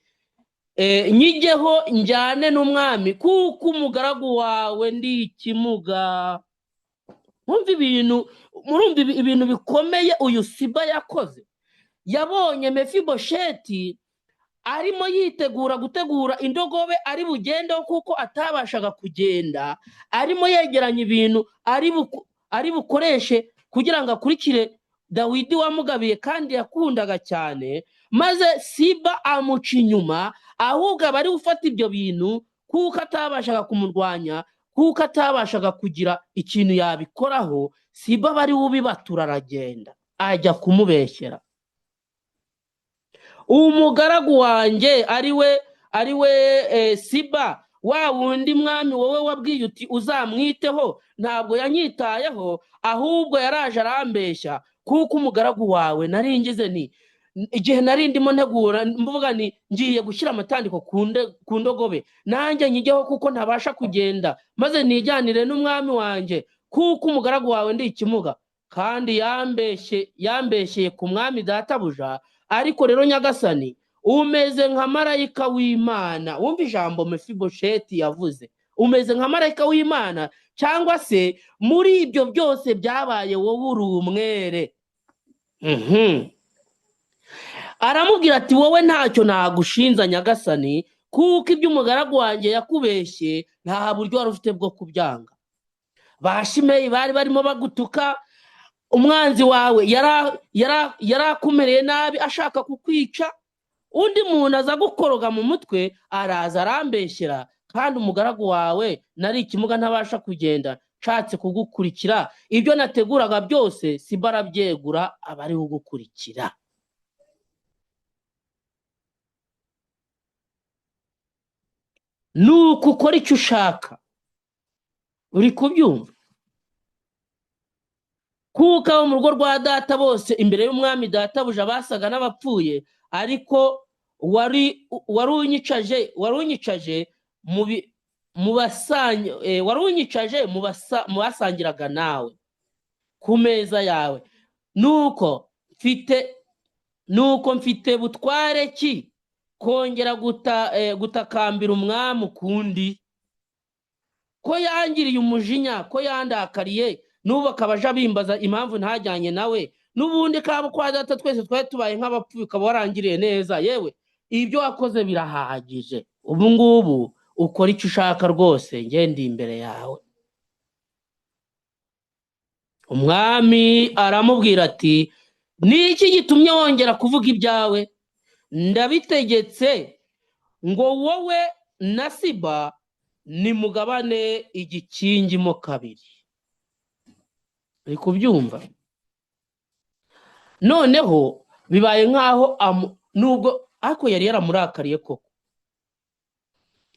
nyigeho njyane n'umwami, kuko umugaragu wawe ndi ikimuga. Murumva ibintu bikomeye uyu Siba yakoze. Yabonye Mefibosheti arimo yitegura gutegura indogobe ari bugendeho kuko atabashaga kugenda, arimo yegeranya ibintu ari bukoreshe kugira ngo akurikire Dawidi wamugabiye kandi yakundaga cyane. Maze Siba amuca inyuma, ahubwo abari gufata ibyo bintu kuko atabashaga kumurwanya, kuko atabashaga kugira ikintu yabikoraho. Siba bari ubibatura, aragenda ajya kumubeshyera. Umugaragu wanjye ari we Siba, wa wundi mwami wowe wabwiye uti uzamwiteho, ntabwo yanyitayeho, ahubwo yaraje arambeshya, kuko umugaragu wawe nari ngize nti igihe nari ndimo ntegura mvuga ni ngiye gushyira amatandiko ku ndogobe nanjye nyigeho kuko ntabasha kugenda, maze nijyanire n'umwami wanjye, kuko umugaragu wawe ndi ikimuga. Kandi yambeshyeye ku mwami databuja. Ariko rero nyagasani, umeze nka marayika w'Imana. Wumva ijambo Mefibosheti yavuze, umeze nka marayika w'Imana, cyangwa se muri ibyo byose byabaye wowe uri umwere. Aramubwira ati wowe ntacyo nagushinza nyagasani, kuko ibyo umugaragu wanjye yakubeshye nta buryo wari ufite bwo kubyanga. Ba Shimeyi bari barimo bagutuka, umwanzi wawe yarakumereye nabi ashaka kukwica. Undi muntu aza gukoroga mu mutwe, araza arambeshyera, kandi umugaragu wawe nari ikimuga ntabasha kugenda, nshatse kugukurikira. Ibyo nateguraga byose Siba arabyegura, aba ari ugukurikira. Nuko ukora icyo ushaka. Uri kubyumva? Kuko abo mu rugo rwa data bose imbere y'umwami databuja basaga n'abapfuye, ariko wari unyicaje mu basangiraga nawe ku meza yawe. Nuko mfite butware ki kongera gutakambira umwami ukundi? Ko yangiriye umujinya, ko yandakariye, n'ubu akaba aje abimbaza impamvu ntajyanye nawe. N'ubundi kabo kwa data twese twari tubaye nk'abapfuye, ukaba warangiriye neza. Yewe ibyo wakoze birahagije, ubu ngubu ukora icyo ushaka rwose, ngende imbere yawe. Umwami aramubwira ati ni iki gitumye wongera kuvuga ibyawe? Ndabitegetse ngo wowe na Siba nimugabane igikingimo kabiri. Uri kubyumva? Noneho bibaye nkaho nubwo ariko yari yaramurakariye koko,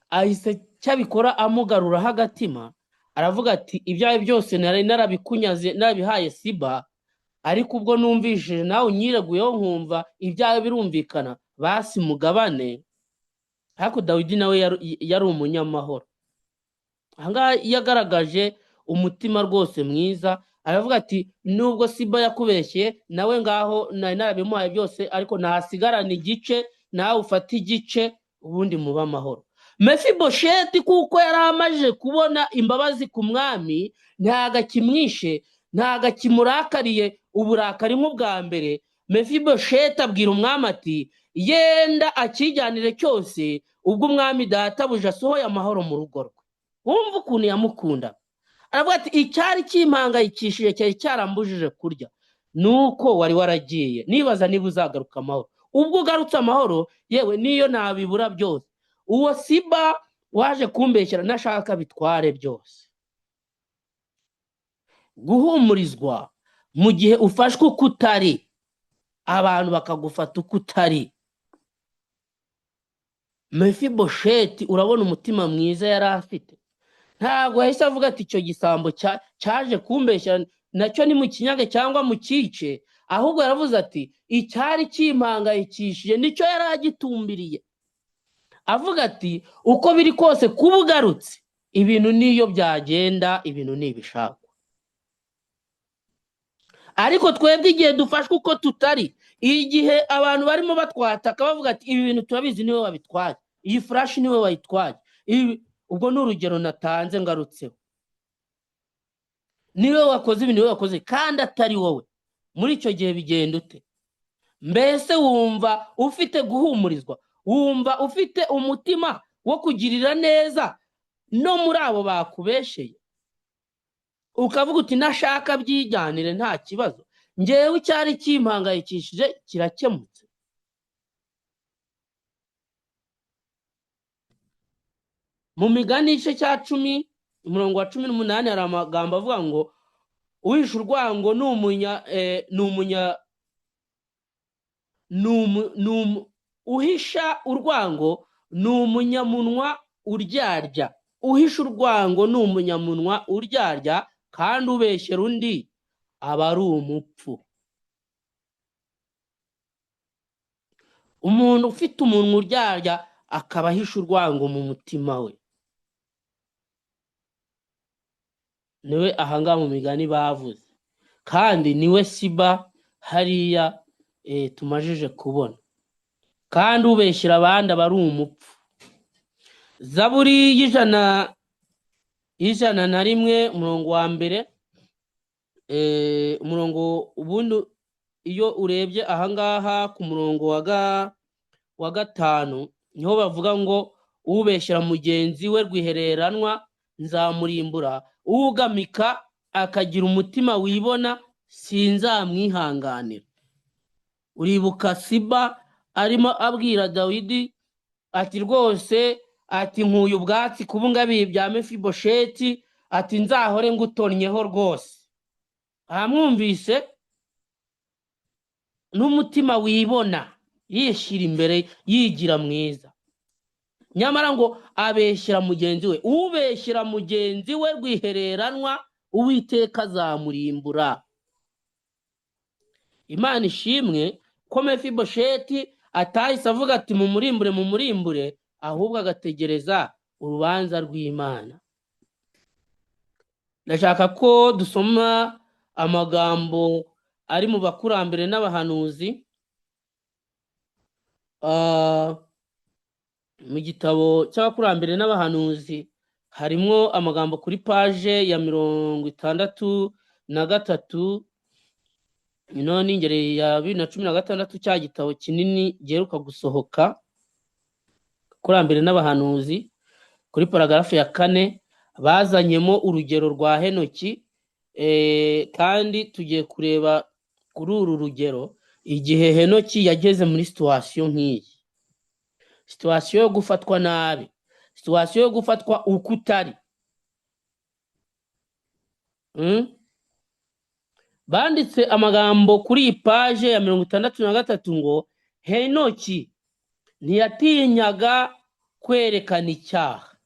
ahise cyabikora amugaruraho agatima, aravuga ati ibyawe byose nari narabikunyaze, narabihaye Siba, ariko ubwo numvishije nawe unyireguyeho nkumva ibyawe birumvikana, basi mugabane. Ariko Dawidi nawe yari umunyamahoro. Ahangaha yagaragaje umutima rwose mwiza, aravuga ati nubwo Siba yakubeshye, nawe ngaho nari narabimuhaye byose, ariko nahasigarana igice, nawe ufate igice, ubundi muba amahoro. Mefibosheti kuko yari amaze kubona imbabazi ku mwami, ntago akimwishe, ntago akimurakariye uburakari nk'ubwa mbere. Mefibosheti abwira umwami ati yenda akijyanire cyose ubwo umwami databuja asohoye amahoro mu rugo rwe. Wumva ukuntu yamukunda. Aravuga ati icyari kimpangayikishije cyari cyarambujije kurya nuko wari waragiye, nibaza niba uzagaruka amahoro. Ubwo ugarutse amahoro, yewe niyo nabibura byose, uwo Siba waje kumbeshyera nashaka bitware byose. Guhumurizwa mu gihe ufashwe uko utari, abantu bakagufata uko utari. Mefibosheti urabona umutima mwiza yari afite, ntabwo yahise avuga ati icyo gisambo cyaje kumbeshyera nacyo ni mu kinyaga cyangwa mu cyice, ahubwo yaravuze ati icyari kimpangayikishije nicyo yari agitumbiriye. Avuga ati uko biri kose kuba ugarutse, ibintu niyo byagenda, ibintu nibishakwa. Ariko twebwe igihe dufashwe uko tutari, igihe abantu barimo batwataka bavuga ati ibi bintu turabizi niwe wabitwaye, iyi furashi niwe wayitwaye, ubwo ni urugero natanze ngarutseho, niwe wakoze ibi, niwe wakoze, kandi atari wowe. Muri icyo gihe bigenda ute? Mbese wumva ufite guhumurizwa? Wumva ufite umutima wo kugirira neza no muri abo bakubesheye? Ukavuga uti nashaka byijyanire nta kibazo, njyewe icyari kimpangayikishije kirakemutse. Mu Migani igice cya 10 umurongo wa 18 hari amagambo avuga ngo uhisha urwango uhisha urwango ni umunyamunwa uryarya. Uhisha urwango ni umunyamunwa uryarya, kandi ubeshyera undi aba ari umupfu. Umuntu ufite umunwa uryarya akaba ahisha urwango mu mutima we, niwe ahangaha mu Migani bavuze, kandi niwe Siba hariya tumajije kubona. Kandi ubeshyira abandi aba ari umupfu. Zaburi y'ijana na rimwe umurongo wa mbere, umurongo ubundi iyo urebye ahangaha ku murongo wa 5 niho bavuga ngo ubeshyira mugenzi we rwihereranwa nzamurimbura, ugamika akagira umutima wibona sinzamwihanganira. Uribuka Siba arimo abwira Dawidi ati rwose ati nkuye ubwatsi kubungabiye bya Mefibosheti, ati nzahore ngutonnyeho rwose. Amwumvise n'umutima wibona, yishyira imbere, yigira mwiza. Nyamara ngo abeshyira mugenzi we, ubeshyira mugenzi we rwihereranwa Uwiteka azamurimbura. Imana ishimwe ko Mefibosheti atahise avuga ati mumurimbure, ahubwo agategereza urubanza rw'Imana. Ndashaka ko dusoma amagambo ari mu bakurambere n'abahanuzi, mu gitabo cy'abakurambere n'abahanuzi harimo amagambo kuri paje ya 63, none ingere ya 2016 cya gitabo kinini giheruka gusohoka kurambere n'abahanuzi, kuri paragarafu ya 4 bazanyemo urugero rwa Henoki. Kandi tugiye kureba kuri uru rugero igihe Henoki yageze muri situation nk'iyi, situation yo gufatwa nabi, situation yo gufatwa uko utari. Banditse amagambo kuri iyi paje ya 63 ngo Henoki ntiyatinyaga kwerekana icyaha.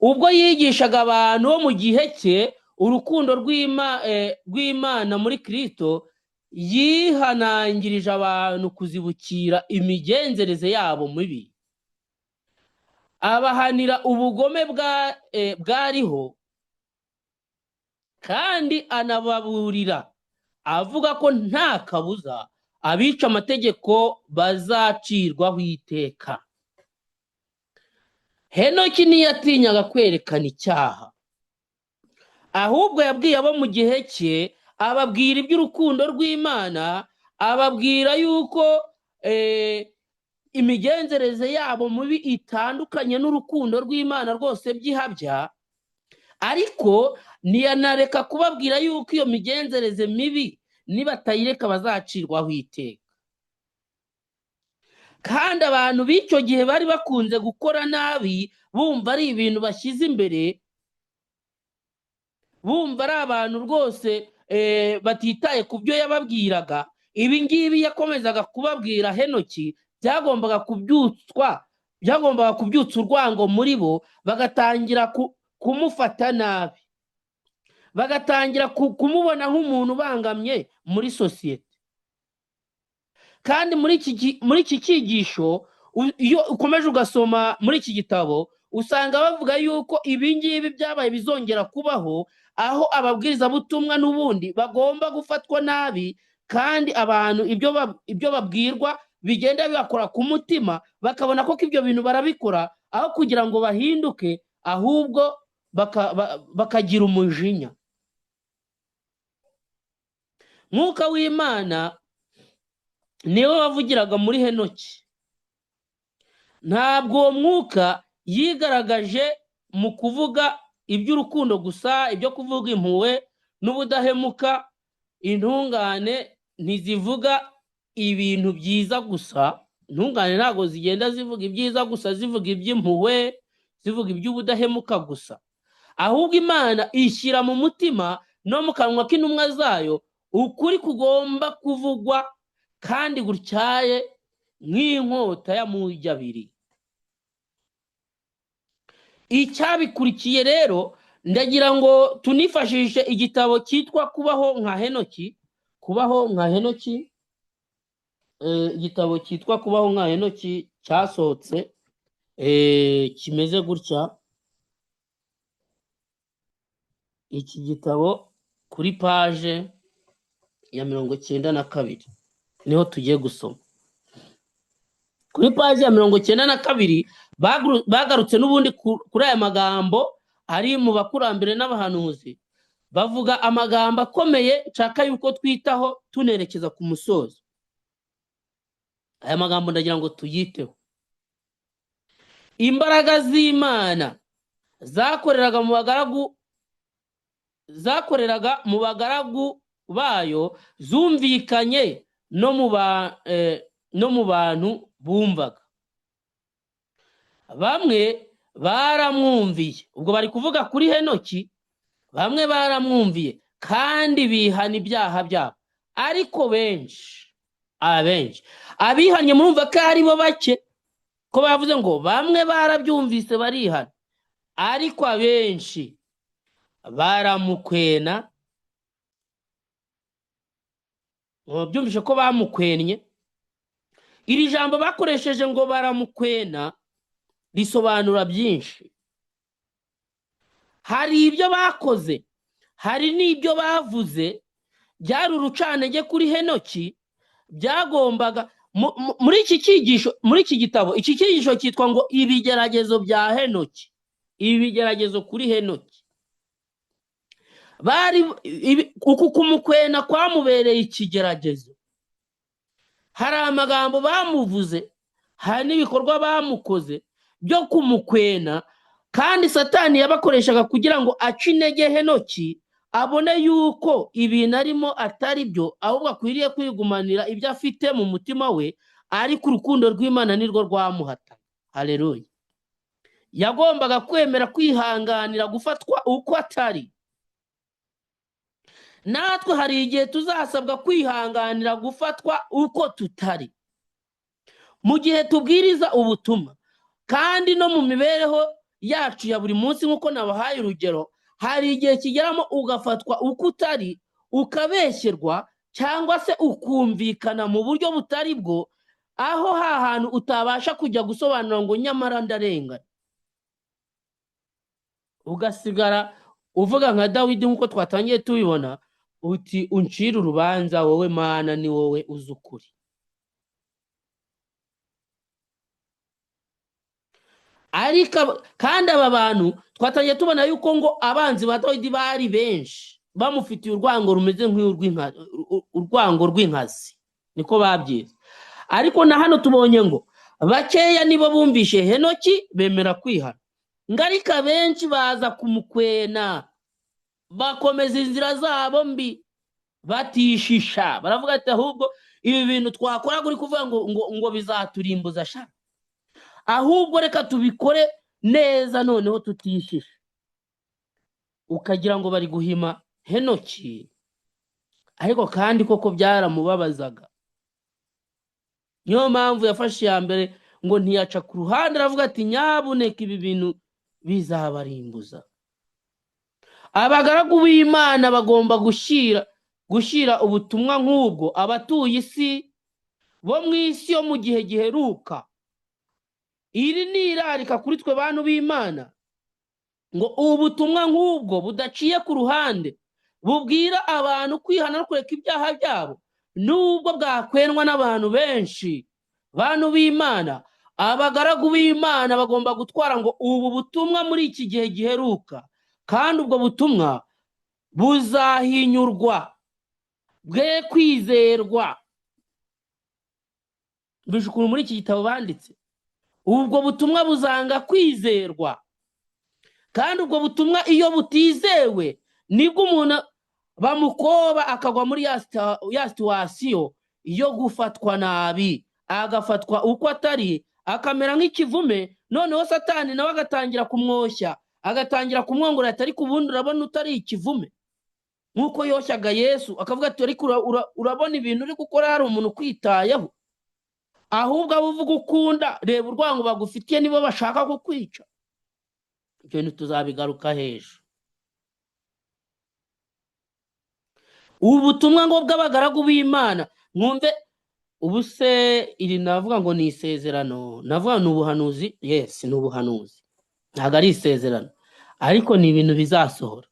Ubwo yigishaga abantu bo mu gihe cye urukundo rw'Imana muri Kristo, yihanangirije abantu kuzibukira imigenzereze yabo mibi, abahanira ubugome bwariho, kandi anababurira avuga ko nta kabuza abica amategeko bazacirwaho iteka. Henoki ntiyatinyaga kwerekana icyaha, ahubwo yabwiye abo mu gihe cye, ababwira iby'urukundo rw'Imana, ababwira yuko imigenzereze yabo mubi itandukanye n'urukundo rw'Imana rwose by'ihabya, ariko ntiyanareka kubabwira yuko iyo migenzereze mibi nibatayireka bazacirwaho iteka. Kandi abantu b'icyo gihe bari bakunze gukora nabi, bumva ari ibintu bashyize imbere, bumva ari abantu rwose batitaye ku byo yababwiraga. Ibi ngibi yakomezaga kubabwira Henoki byagombaga kubyutsa urwango muri bo, bagatangira kumufata nabi, bagatangira kumubona nk'umuntu ubangamye muri sosiyete. Kandi muri iki cyigisho, iyo ukomeje ugasoma muri iki gitabo, usanga bavuga yuko ibi ngibi byabaye bizongera kubaho, aho ababwirizabutumwa n'ubundi bagomba gufatwa nabi, kandi abantu ibyo babwirwa bigenda bibakora ku mutima, bakabona ko ibyo bintu barabikora, aho kugira ngo bahinduke, ahubwo bakagira umujinya. Mwuka w'Imana niwe wavugiraga muri Henoki. Ntabwo uwo mwuka yigaragaje mu kuvuga iby'urukundo gusa, ibyo kuvuga impuhwe n'ubudahemuka. Intungane ntizivuga ibintu byiza gusa, intungane ntabwo zigenda zivuga ibyiza gusa, zivuga iby'impuhwe, zivuga iby'ubudahemuka gusa, ahubwo Imana ishyira mu mutima no mu kanwa k'intumwa zayo ukuri kugomba kuvugwa kandi gutyaye nk'inkota y'amugi abiri. Icyabikurikiye rero, ndagira ngo tunifashishe igitabo cyitwa Kubaho nka Henoki. Kubaho nka Henoki, igitabo cyitwa Kubaho nka Henoki cyasohotse, kimeze gutya. Iki gitabo kuri paje ya 92 niho tugiye gusoma. Kuri paji ya 92 bagarutse n'ubundi kuri aya magambo ari mu bakurambere n'abahanuzi, bavuga amagambo akomeye nshaka yuko twitaho tunerekeza ku musozo. Aya magambo ndagira ngo tuyiteho. Imbaraga z'Imana zakoreraga mu bagaragu bayo zumvikanye no mu bantu bumvaga. Bamwe baramwumviye, ubwo bari kuvuga kuri Henoki. Bamwe baramwumviye kandi bihana ibyaha byabo, ariko abenshi abihanye murumva ko ari bo bake, ko bavuze ngo bamwe barabyumvise barihana, ariko abenshi baramukwena. Byumvishe ko bamukwenye. Iri jambo bakoresheje ngo baramukwena risobanura byinshi. Hari ibyo bakoze, hari n'ibyo bavuze byari urucantege kuri Henoki, byagombaga muri iki cyigisho, muri iki gitabo. Iki cyigisho cyitwa ngo ibigeragezo bya Henoki, ibigeragezo kuri Henoki. Uku kumukwena kwamubereye ikigeragezo. Hari amagambo bamuvuze, hari n'ibikorwa bamukoze byo kumukwena, kandi Satani yabakoreshaga kugira ngo ace intege Henoki, abone yuko ibintu arimo atari byo, ahubwo akwiriye kwigumanira ibyo afite mu mutima we, ariko urukundo rw'Imana nirwo rwamuhata. Haleluya. Yagombaga kwemera kwihanganira gufatwa uko atari. Natwe hari igihe tuzasabwa kwihanganira gufatwa uko tutari, mu gihe tubwiriza ubutumwa, kandi no mu mibereho yacu ya buri munsi. Nk'uko nabahaye urugero, hari igihe kigeramo ugafatwa uko utari, ukabeshyerwa, cyangwa se ukumvikana mu buryo butari bwo, aho hantu utabasha kujya gusobanura ngo nyamara ndarengana, ugasigara uvuga nka Dawidi nk'uko twatangiye tubibona, uti uncira urubanza wowe Mana, ni wowe uzi ukuri. ariko kandi aba bantu twatangiye tubona yuko ngo abanzi ba Dawidi bari benshi bamufitiye urwango rumeze urwango rw'inkazi, niko babyize. Ariko na hano tubonye ngo bakeya nibo bumvishe Henoki bemera kwihana, ngo ariko abenshi baza kumukwena bakomeza inzira zabo mbi batishisha, baravuga ati ahubwo ibi bintu twakora kuri kuvuga ngo bizaturimbuza sha, ahubwo reka tubikore neza noneho tutishisha. Ukagira ngo bari guhima Henoki, ariko kandi koko byaramubabazaga. Niyo mpamvu yafashe ya mbere ngo ntiyaca ku ruhande, aravuga ati nyabuneka ibi bintu bizabarimbuza. Abagaragu b'Imana bagomba gushyira ubutumwa nk'ubwo abatuye isi bo mu isi yo mu gihe giheruka. Iri ni irarika kuri twe bantu b'Imana ngo ubu butumwa nk'ubwo budaciye ku ruhande bubwira abantu kwihana no kureka ibyaha byabo, nubwo bwakwenwa n'abantu benshi. Bantu b'Imana, abagaragu b'Imana bagomba gutwara ngo ubu butumwa muri iki gihe giheruka, kandi ubwo butumwa buzahinyurwa bwe kwizerwa. Bishukuru muri iki gitabo banditse ubwo butumwa buzanga kwizerwa, kandi ubwo butumwa iyo butizewe nibwo umuntu bamukoba akagwa muri ya situwasiyo yo gufatwa nabi, agafatwa uko atari, akamera nk'ikivume. Noneho Satani nawe agatangira kumwoshya, agatangira kumwongora ati ariko ubundi urabona utari ikivume, nk'uko yoshyaga Yesu akavuga ati ariko urabona ibintu uri gukora hari umuntu ukwitayeho, ahubwo abo uvuga ukunda reba urwango bagufitiye nibo bashaka kukwica. Ibyo ntituzabigaruka hejuru. Ubu butumwa ngo bw'abagaragu b'Imana, mwumve ubu se iri navuga ngo ni isezerano, navuga ni ubuhanuzi. Yes, ni ubuhanuzi, ntabwo ari isezerano, ariko ni ibintu bizasohora.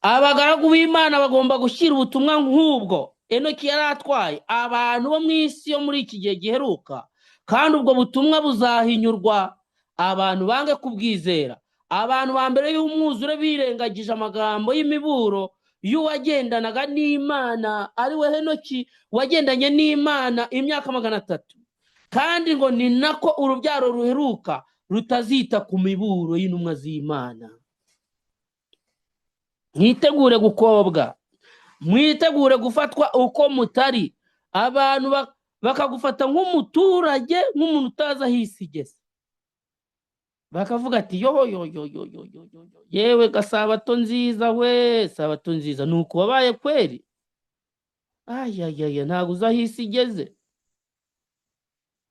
Abagaragu b'Imana bagomba gushyira ubutumwa nk'ubwo Henoki yari atwaye abantu bo mu isi yo muri iki gihe giheruka, kandi ubwo butumwa buzahinyurwa abantu bange kubwizera. Abantu ba mbere y'umwuzure birengagije amagambo y'imiburo y'uwagendanaga n'Imana, ari we Henoki wagendanye n'Imana imyaka 300, kandi ngo ni nako urubyaro ruheruka rutazita ku miburo y'intumwa z'Imana. Mwitegure gukobwa, mwitegure gufatwa uko mutari. Abantu bakagufata nk'umuturage, nk'umuntu utazi aho isi igeze, bakavuga ati yewe gasabato nziza, we sabato nziza, nuko wabaye kweri? Ayayaya, ntabwo uzi aho isi igeze.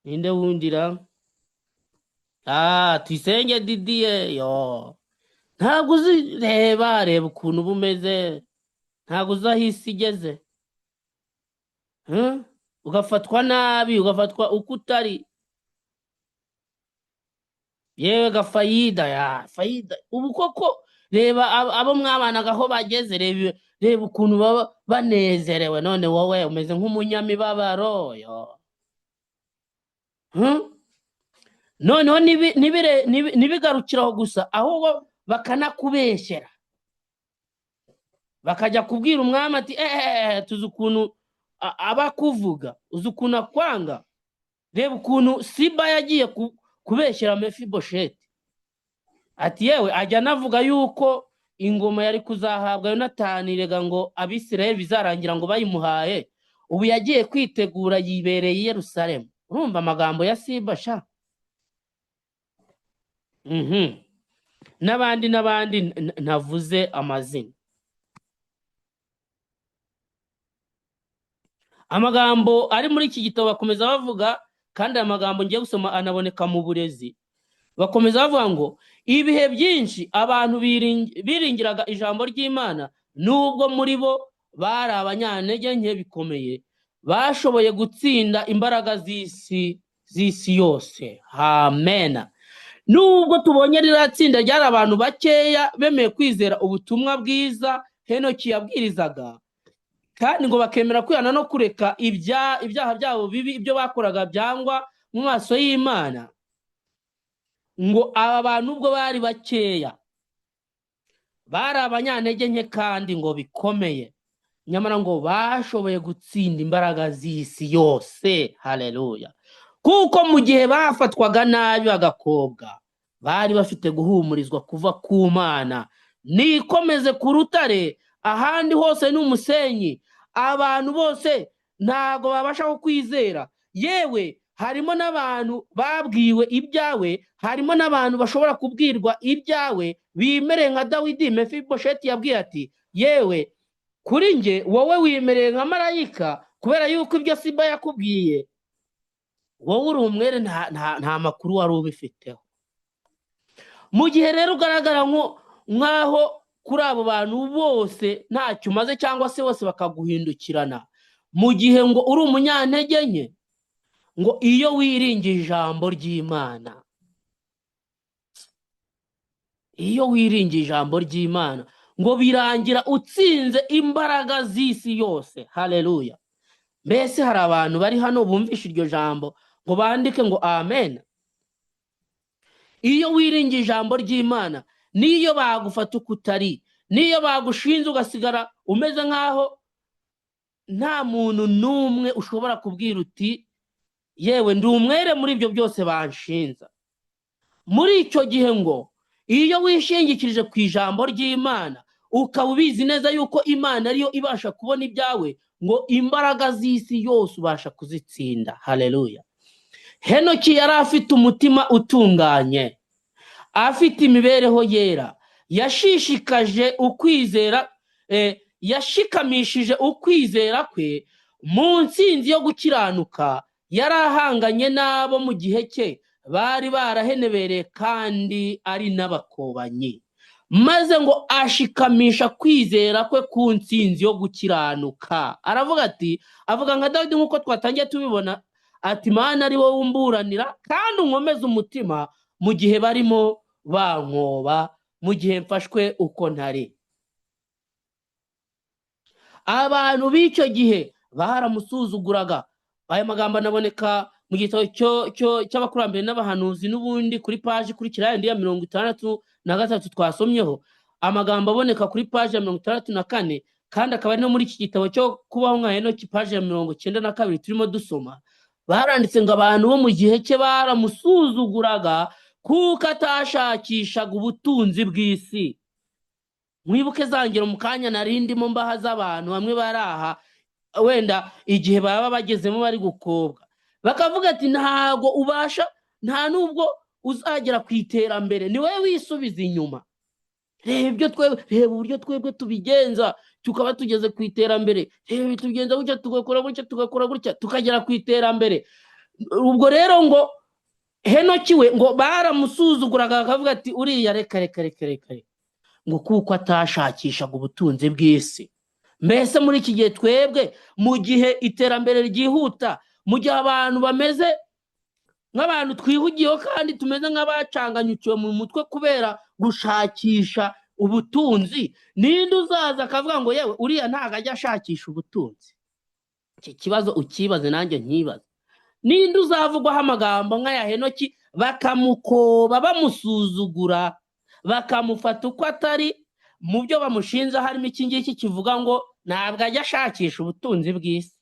Ninde wundira? Tuyisenge Didier, ntabwo uzi. Reba ukuntu uba umeze, ntabwo uzi aho isi igeze. Ugafatwa nabi, ugafatwa uko utari. Yewe gafayida fayida. Ubu koko reba abo mwabanaga aho bageze, reba ukuntu baba banezerewe, none wowe umeze nk'umunyamibabaro. Noneho nibigarukiraho gusa, ahubwo bakanakubeshyera, bakajya kubwira umwami ati tuzi ukuntu abakuvuga, uzi ukuntu akwanga. Reba ukuntu Siba yagiye kubeshyera Mefibosheti, ati yewe ajya anavuga yuko ingoma yari kuzahabwa Yonatani, rega ngo Abisirayeli bizarangira ngo bayimuhaye. Ubu yagiye kwitegura, yibereye i Yerusalemu. Urumva amagambo ya Siba sha. N'abandi navuze amazina. Amagambo ari muri iki gitabo bakomeza bavuga, kandi aya magambo ngiye gusoma anaboneka mu burezi. Bakomeza bavuga ngo ibihe byinshi abantu biringiraga ijambo ry'Imana, nubwo muri bo bari abanyantege nke bikomeye, bashoboye gutsinda imbaraga z'isi yose. Amen. Nubwo tubonye riratsinda ryari abantu bakeya bemeye kwizera ubutumwa bwiza Henoki yabwirizaga, kandi ngo bakemera kwihana no kureka ibyaha byabo bibi, ibyo bakoraga byangwa mu maso y'Imana. ngo aba bantu ubwo bari bakeya bari abanyantege nke kandi ngo bikomeye, nyamara ngo bashoboye gutsinda imbaraga z'isi yose. Haleluya! kuko mu gihe bafatwaga nabi bagakobwa, bari bafite guhumurizwa kuva ku Mana. Nikomeze ku rutare, ahandi hose ni umusenyi. Abantu bose ntago babasha kukwizera. Yewe harimo n'abantu babwiwe ibyawe, harimo n'abantu bashobora kubwirwa ibyawe bimereye nka Dawidi. Mefibosheti yabwiye ati, yewe kuri nge wowe wimereye nka marayika, kubera yuko ibyo Siba yakubwiye wowe uri umwere, nta makuru wari ubifiteho. Mu gihe rero ugaragara nk'aho kuri abo bantu bose ntacyo umaze, cyangwa se bose bakaguhindukirana, mu gihe ngo uri umunyantege nke, ngo iyo wiringiye ijambo ry'Imana, iyo wiringiye ijambo ry'Imana, ngo birangira utsinze imbaraga z'isi yose. Haleluya! Mbese hari abantu bari hano bumvisha iryo jambo ngo bandike ngo amen? Iyo wiringiye ijambo ry'Imana, niyo bagufata uko utari, niyo bagushinze ugasigara umeze nk'aho nta muntu n'umwe ushobora kubwira uti yewe ndi umwere muri ibyo byose banshinza. Muri icyo gihe ngo iyo wishingikirije ku ijambo ry'Imana, ukaba ubizi neza yuko Imana ariyo ibasha kubona ibyawe, ngo imbaraga z'isi yose ubasha kuzitsinda. Haleluya! Henoki yari afite umutima utunganye, afite imibereho yera, yashishikaje ukwizera, yashikamishije ukwizera kwe mu ntsinzi yo gukiranuka. Yari ahanganye n'abo mu gihe cye bari barahenebereye kandi ari n'abakobanyi, maze ngo ashikamisha kwizera kwe ku ntsinzi yo gukiranuka. Aravuga ati, avuga nka Dawidi nk'uko twatangiye tubibona, ati Mana ari wowe umburanira kandi unkomeze umutima mu gihe barimo bankoba, mu gihe mfashwe uko ntari. Abantu b'icyo gihe baramusuzuguraga. Aya magambo anaboneka mu gitabo cy'abakurambere n'abahanuzi, n'ubundi kuri paji ikurikira yandi ya 63 twasomyeho. Amagambo aboneka kuri paji ya 64, kandi akaba ari no muri iki gitabo cyo kubaho nka Henoki paji ya 92 turimo dusoma. Baranditse ngo abantu bo mu gihe cye baramusuzuguraga kuko atashakishaga ubutunzi bw'isi. Mwibuke zangiro mu kanya narindimo mbaha z'abantu bamwe baraha, wenda igihe baba bagezemo bari gukobwa, bakavuga ati ntago ubasha, nta nubwo uzagera ku iterambere, ni wowe wisubiza inyuma. Reba uburyo twebwe tubigenza, tukaba tugeze ku iterambere. Reba tubigenza gutya, tugakora gutya, tukagera ku iterambere. Ubwo rero ngo Henoki we ngo baramusuzuguraga, bakavuga ati uriya reka ngo kuko atashakishaga ubutunzi bw'isi. Mbese muri iki gihe twebwe, mu gihe iterambere ryihuta, mu gihe abantu bameze nk'abantu twihugiyeho kandi tumeze nk'abacanganyukiwe mu mutwe kubera gushakisha ubutunzi, ninde uzaza akavuga ngo yewe uriya ntago ajya ashakisha ubutunzi? Iki kibazo ukibaze nanjye nkibaze. Ninde uzavugwaho amagambo nk'aya Henoki, bakamukoba bamusuzugura, bakamufata uko atari, mu byo bamushinja harimo iki ngiki kivuga ngo ntabwo ajya ashakisha ubutunzi bw'isi?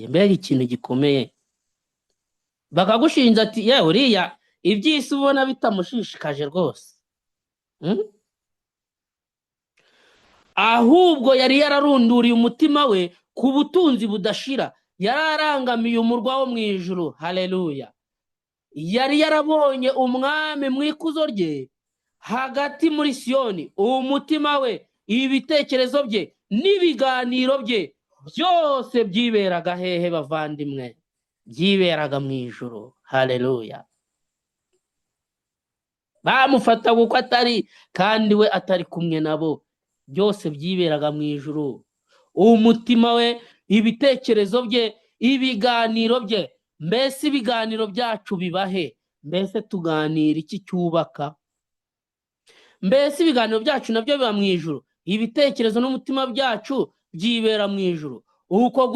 Mbega ikintu gikomeye. Bakagushinja ati yewe uriya iby'isi ubona bitamushishikaje rwose. Ahubwo yari yararunduriye umutima we ku butunzi budashira, yari arangamiye umurwa wo mu ijuru. Haleluya! Yari yarabonye umwami mu ikuzo rye hagati muri Siyoni. Umutima we, ibitekerezo bye n'ibiganiro bye byose byiberaga hehe bavandimwe? Byiberaga mu ijuru. Haleluya! Bamufataga uko atari kandi we atari kumwe nabo, byose byiberaga mu ijuru. Umutima we, ibitekerezo bye, ibiganiro bye. Mbese ibiganiro byacu bibahe? Mbese tuganira iki cyubaka? Mbese ibiganiro byacu nabyo biba mu ijuru? Ibitekerezo n'umutima byacu byibera mu ijuru. Uko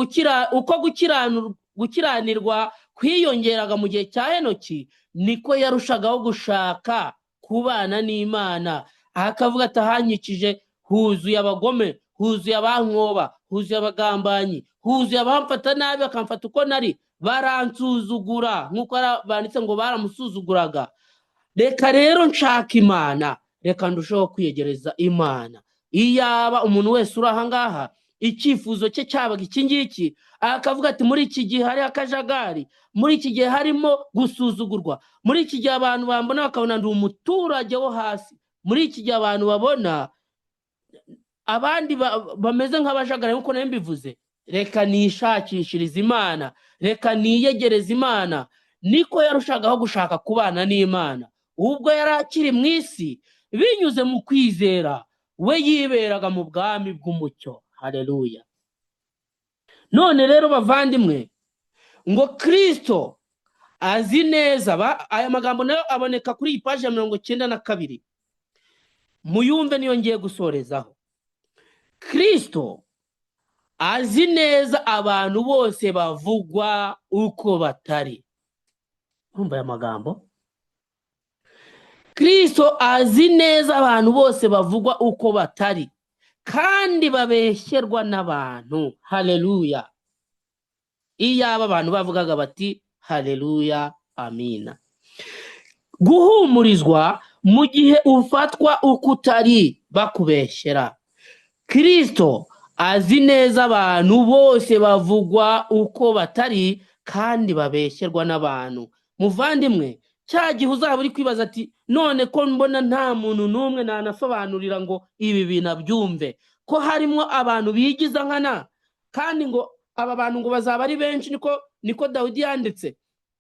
gukiranirwa kwiyongeraga mu gihe cya Henoki, niko yarushagaho gushaka kubana n'Imana. Akavuga ati ahanyikije huzuye abagome, huzuye abankoba, huzuye abagambanyi, huzuye abamfata nabi bakamfata uko nari, baransuzugura nk'uko banditse ngo baramusuzuguraga. Reka rero nshaka Imana, reka ndusheho kwiyegereza Imana. Iyaba umuntu wese uri aha ngaha icyifuzo cye cyabaga iki ngiki, akavuga ati muri iki gihe hari akajagari, muri iki gihe harimo gusuzugurwa, muri iki gihe abantu bambona bakabona ndi umuturage wo hasi, muri iki gihe abantu babona abandi bameze nk'abajagari nk'uko nayo mbivuze, reka nishakishirize Imana, reka niyegereze Imana. Niko yarushagaho gushaka kubana n'Imana. Ubwo yari akiri mu isi, binyuze mu kwizera, we yiberaga mu bwami bw'umucyo. Haleluya. None rero bavandimwe, ngo Kristo azi neza, aya magambo nayo aboneka kuri iyi paji ya 92. Muyumve niyo ngiye gusorezaho. Kristo azi neza abantu bose bavugwa uko batari. Urumva aya magambo? Kristo azi neza abantu bose bavugwa uko batari, kandi babeshyerwa n'abantu. Haleluya. Iyaba abantu bavugaga bati haleluya, amina. Guhumurizwa mu gihe ufatwa uko utari, bakubeshyera. Kristo azi neza abantu bose bavugwa uko batari, kandi babeshyerwa n'abantu. Muvandimwe, cya gihe uzaba uri kwibaza ati none ko mbona nta muntu n'umwe nanasobanurira ngo ibi bintu abyumve, ko harimo abantu bigiza nkana, kandi ngo aba bantu ngo bazaba ari benshi, niko Dawidi yanditse.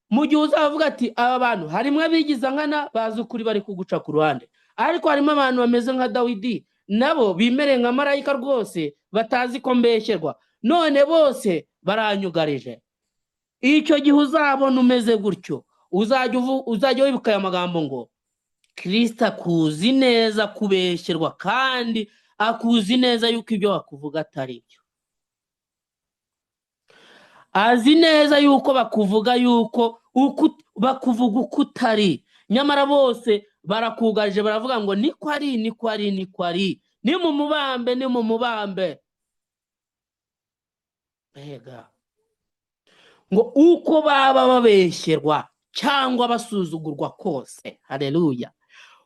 Mu gihe uzavuga ati aba bantu harimo abigiza nkana bazi ukuri bari kuguca ku ruhande, ariko harimo abantu bameze nka Dawidi, nabo bimereye nka marayika rwose, batazi ko mbeshyerwa, none bose baranyugarije. Icyo gihe uzabona umeze gutyo, uzajya wibuka aya magambo ngo Kristo akuzi neza kubeshyerwa, kandi akuzi neza yuko ibyo bakuvuga atari byo. Azi neza yuko bakuvuga yuko bakuvuga uko utari, nyamara bose barakugarije, baravuga ngo niko ari, niko ari, niko ari, ni mu mubambe, ni mu mubambe. Mbega ngo uko baba babeshyerwa cyangwa basuzugurwa kose. Haleluya.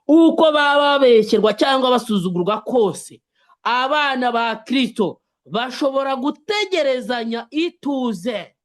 Uko baba babeshyerwa cyangwa basuzugurwa kose, abana ba Kristo bashobora gutegerezanya ituze.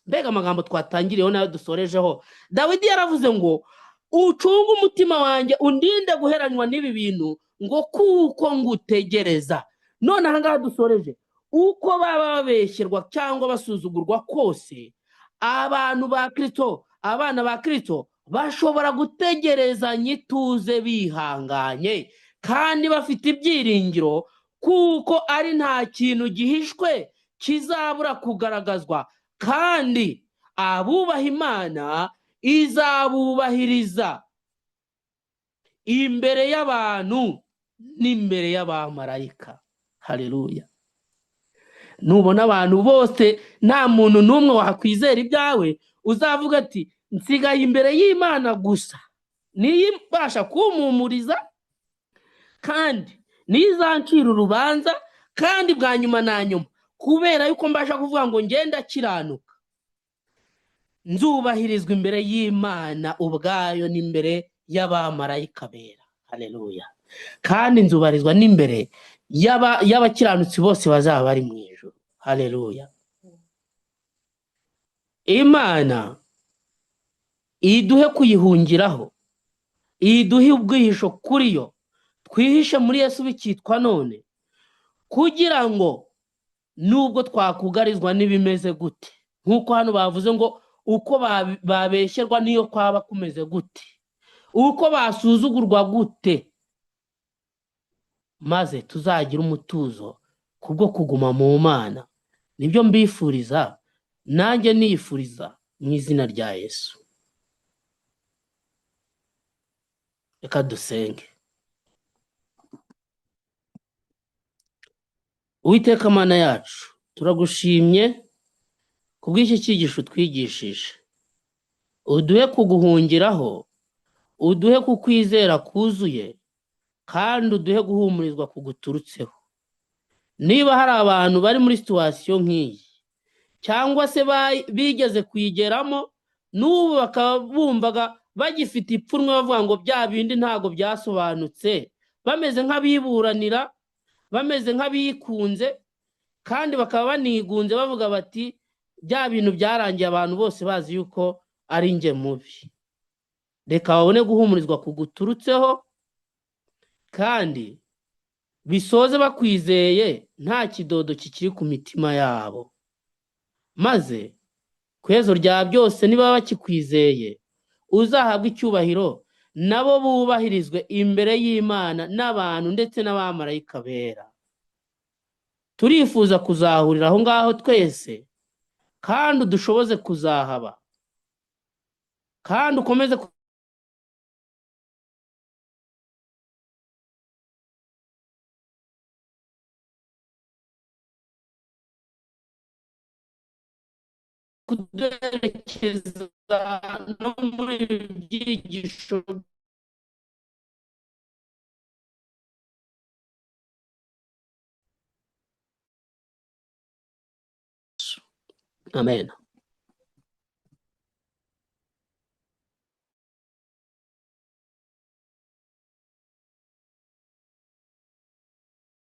Mbega amagambo twatangiriyeho nayo dusorejeho. Dawidi yaravuze ngo ucunge umutima wanjye, undinde guheranywa n'ibi bintu, ngo kuko ngutegereza. None aha ngaha dusoreje, uko baba babeshyerwa cyangwa basuzugurwa kose, abantu ba Kristo, abana ba Kristo bashobora gutegerezanya ituze, bihanganye kandi bafite ibyiringiro, kuko ari nta kintu gihishwe kizabura kugaragazwa, kandi abubaha Imana izabubahiriza imbere y'abantu n'imbere y'abamarayika. Haleluya. Nubona abantu bose nta muntu n'umwe wakwizera ibyawe, uzavuga ati nsigaye imbere y'Imana gusa, niyo ibasha kumpumuriza, kandi nizancira urubanza, kandi bwa nyuma na nyuma, kubera yuko mbasha kuvuga ngo ngenda kiranuka, nzubahirizwa imbere y'Imana ubwayo n'imbere y'abamarayika bera. Haleluya. Kandi nzubahirizwa n'imbere y'abakiranutsi bose bazaba bari mu ijuru. Haleluya. Imana iduhe kuyihungiraho, iduhe ubwihisho kuri yo, twihishe muri Yesu bikitwa none, kugira ngo nubwo twakugarizwa n'ibimeze gute, nk'uko hano bavuze ngo uko babeshyerwa niyo kwaba kumeze gute, uko basuzugurwa gute, maze tuzagira umutuzo kubwo kuguma mu Mana. Nibyo mbifuriza, nanjye nifuriza mu izina rya Yesu. Reka dusenge. Uwiteka Mana yacu, turagushimye kubw'iki cyigisho twigishije. uduhe kuguhungiraho, uduhe kukwizera kuzuye, kandi uduhe guhumurizwa kuguturutseho. Niba hari abantu bari muri situwasiyo nk'iyi cyangwa se bigeze kuyigeramo n'ubu bakaba bumvaga bagifite ipfunwe bavuga ngo bya bindi ntabwo byasobanutse, bameze nk'abiburanira, bameze nk'abikunze, kandi bakaba banigunze bavuga bati bya bintu byarangiye abantu bose bazi yuko ari njye mubi. Reka babone guhumurizwa kuguturutseho, kandi bisoze bakwizeye nta kidodo kikiri ku mitima yabo, maze ku iherezo rya byose niba bakikwizeye uzahabwe icyubahiro, nabo bubahirizwe imbere y'Imana n'abantu ndetse n'abamarayika bera. Turifuza kuzahurira aho ngaho twese, kandi udushoboze kuzahaba, kandi ukomeze kuduherekeza no muri ibi byigisho. Amen.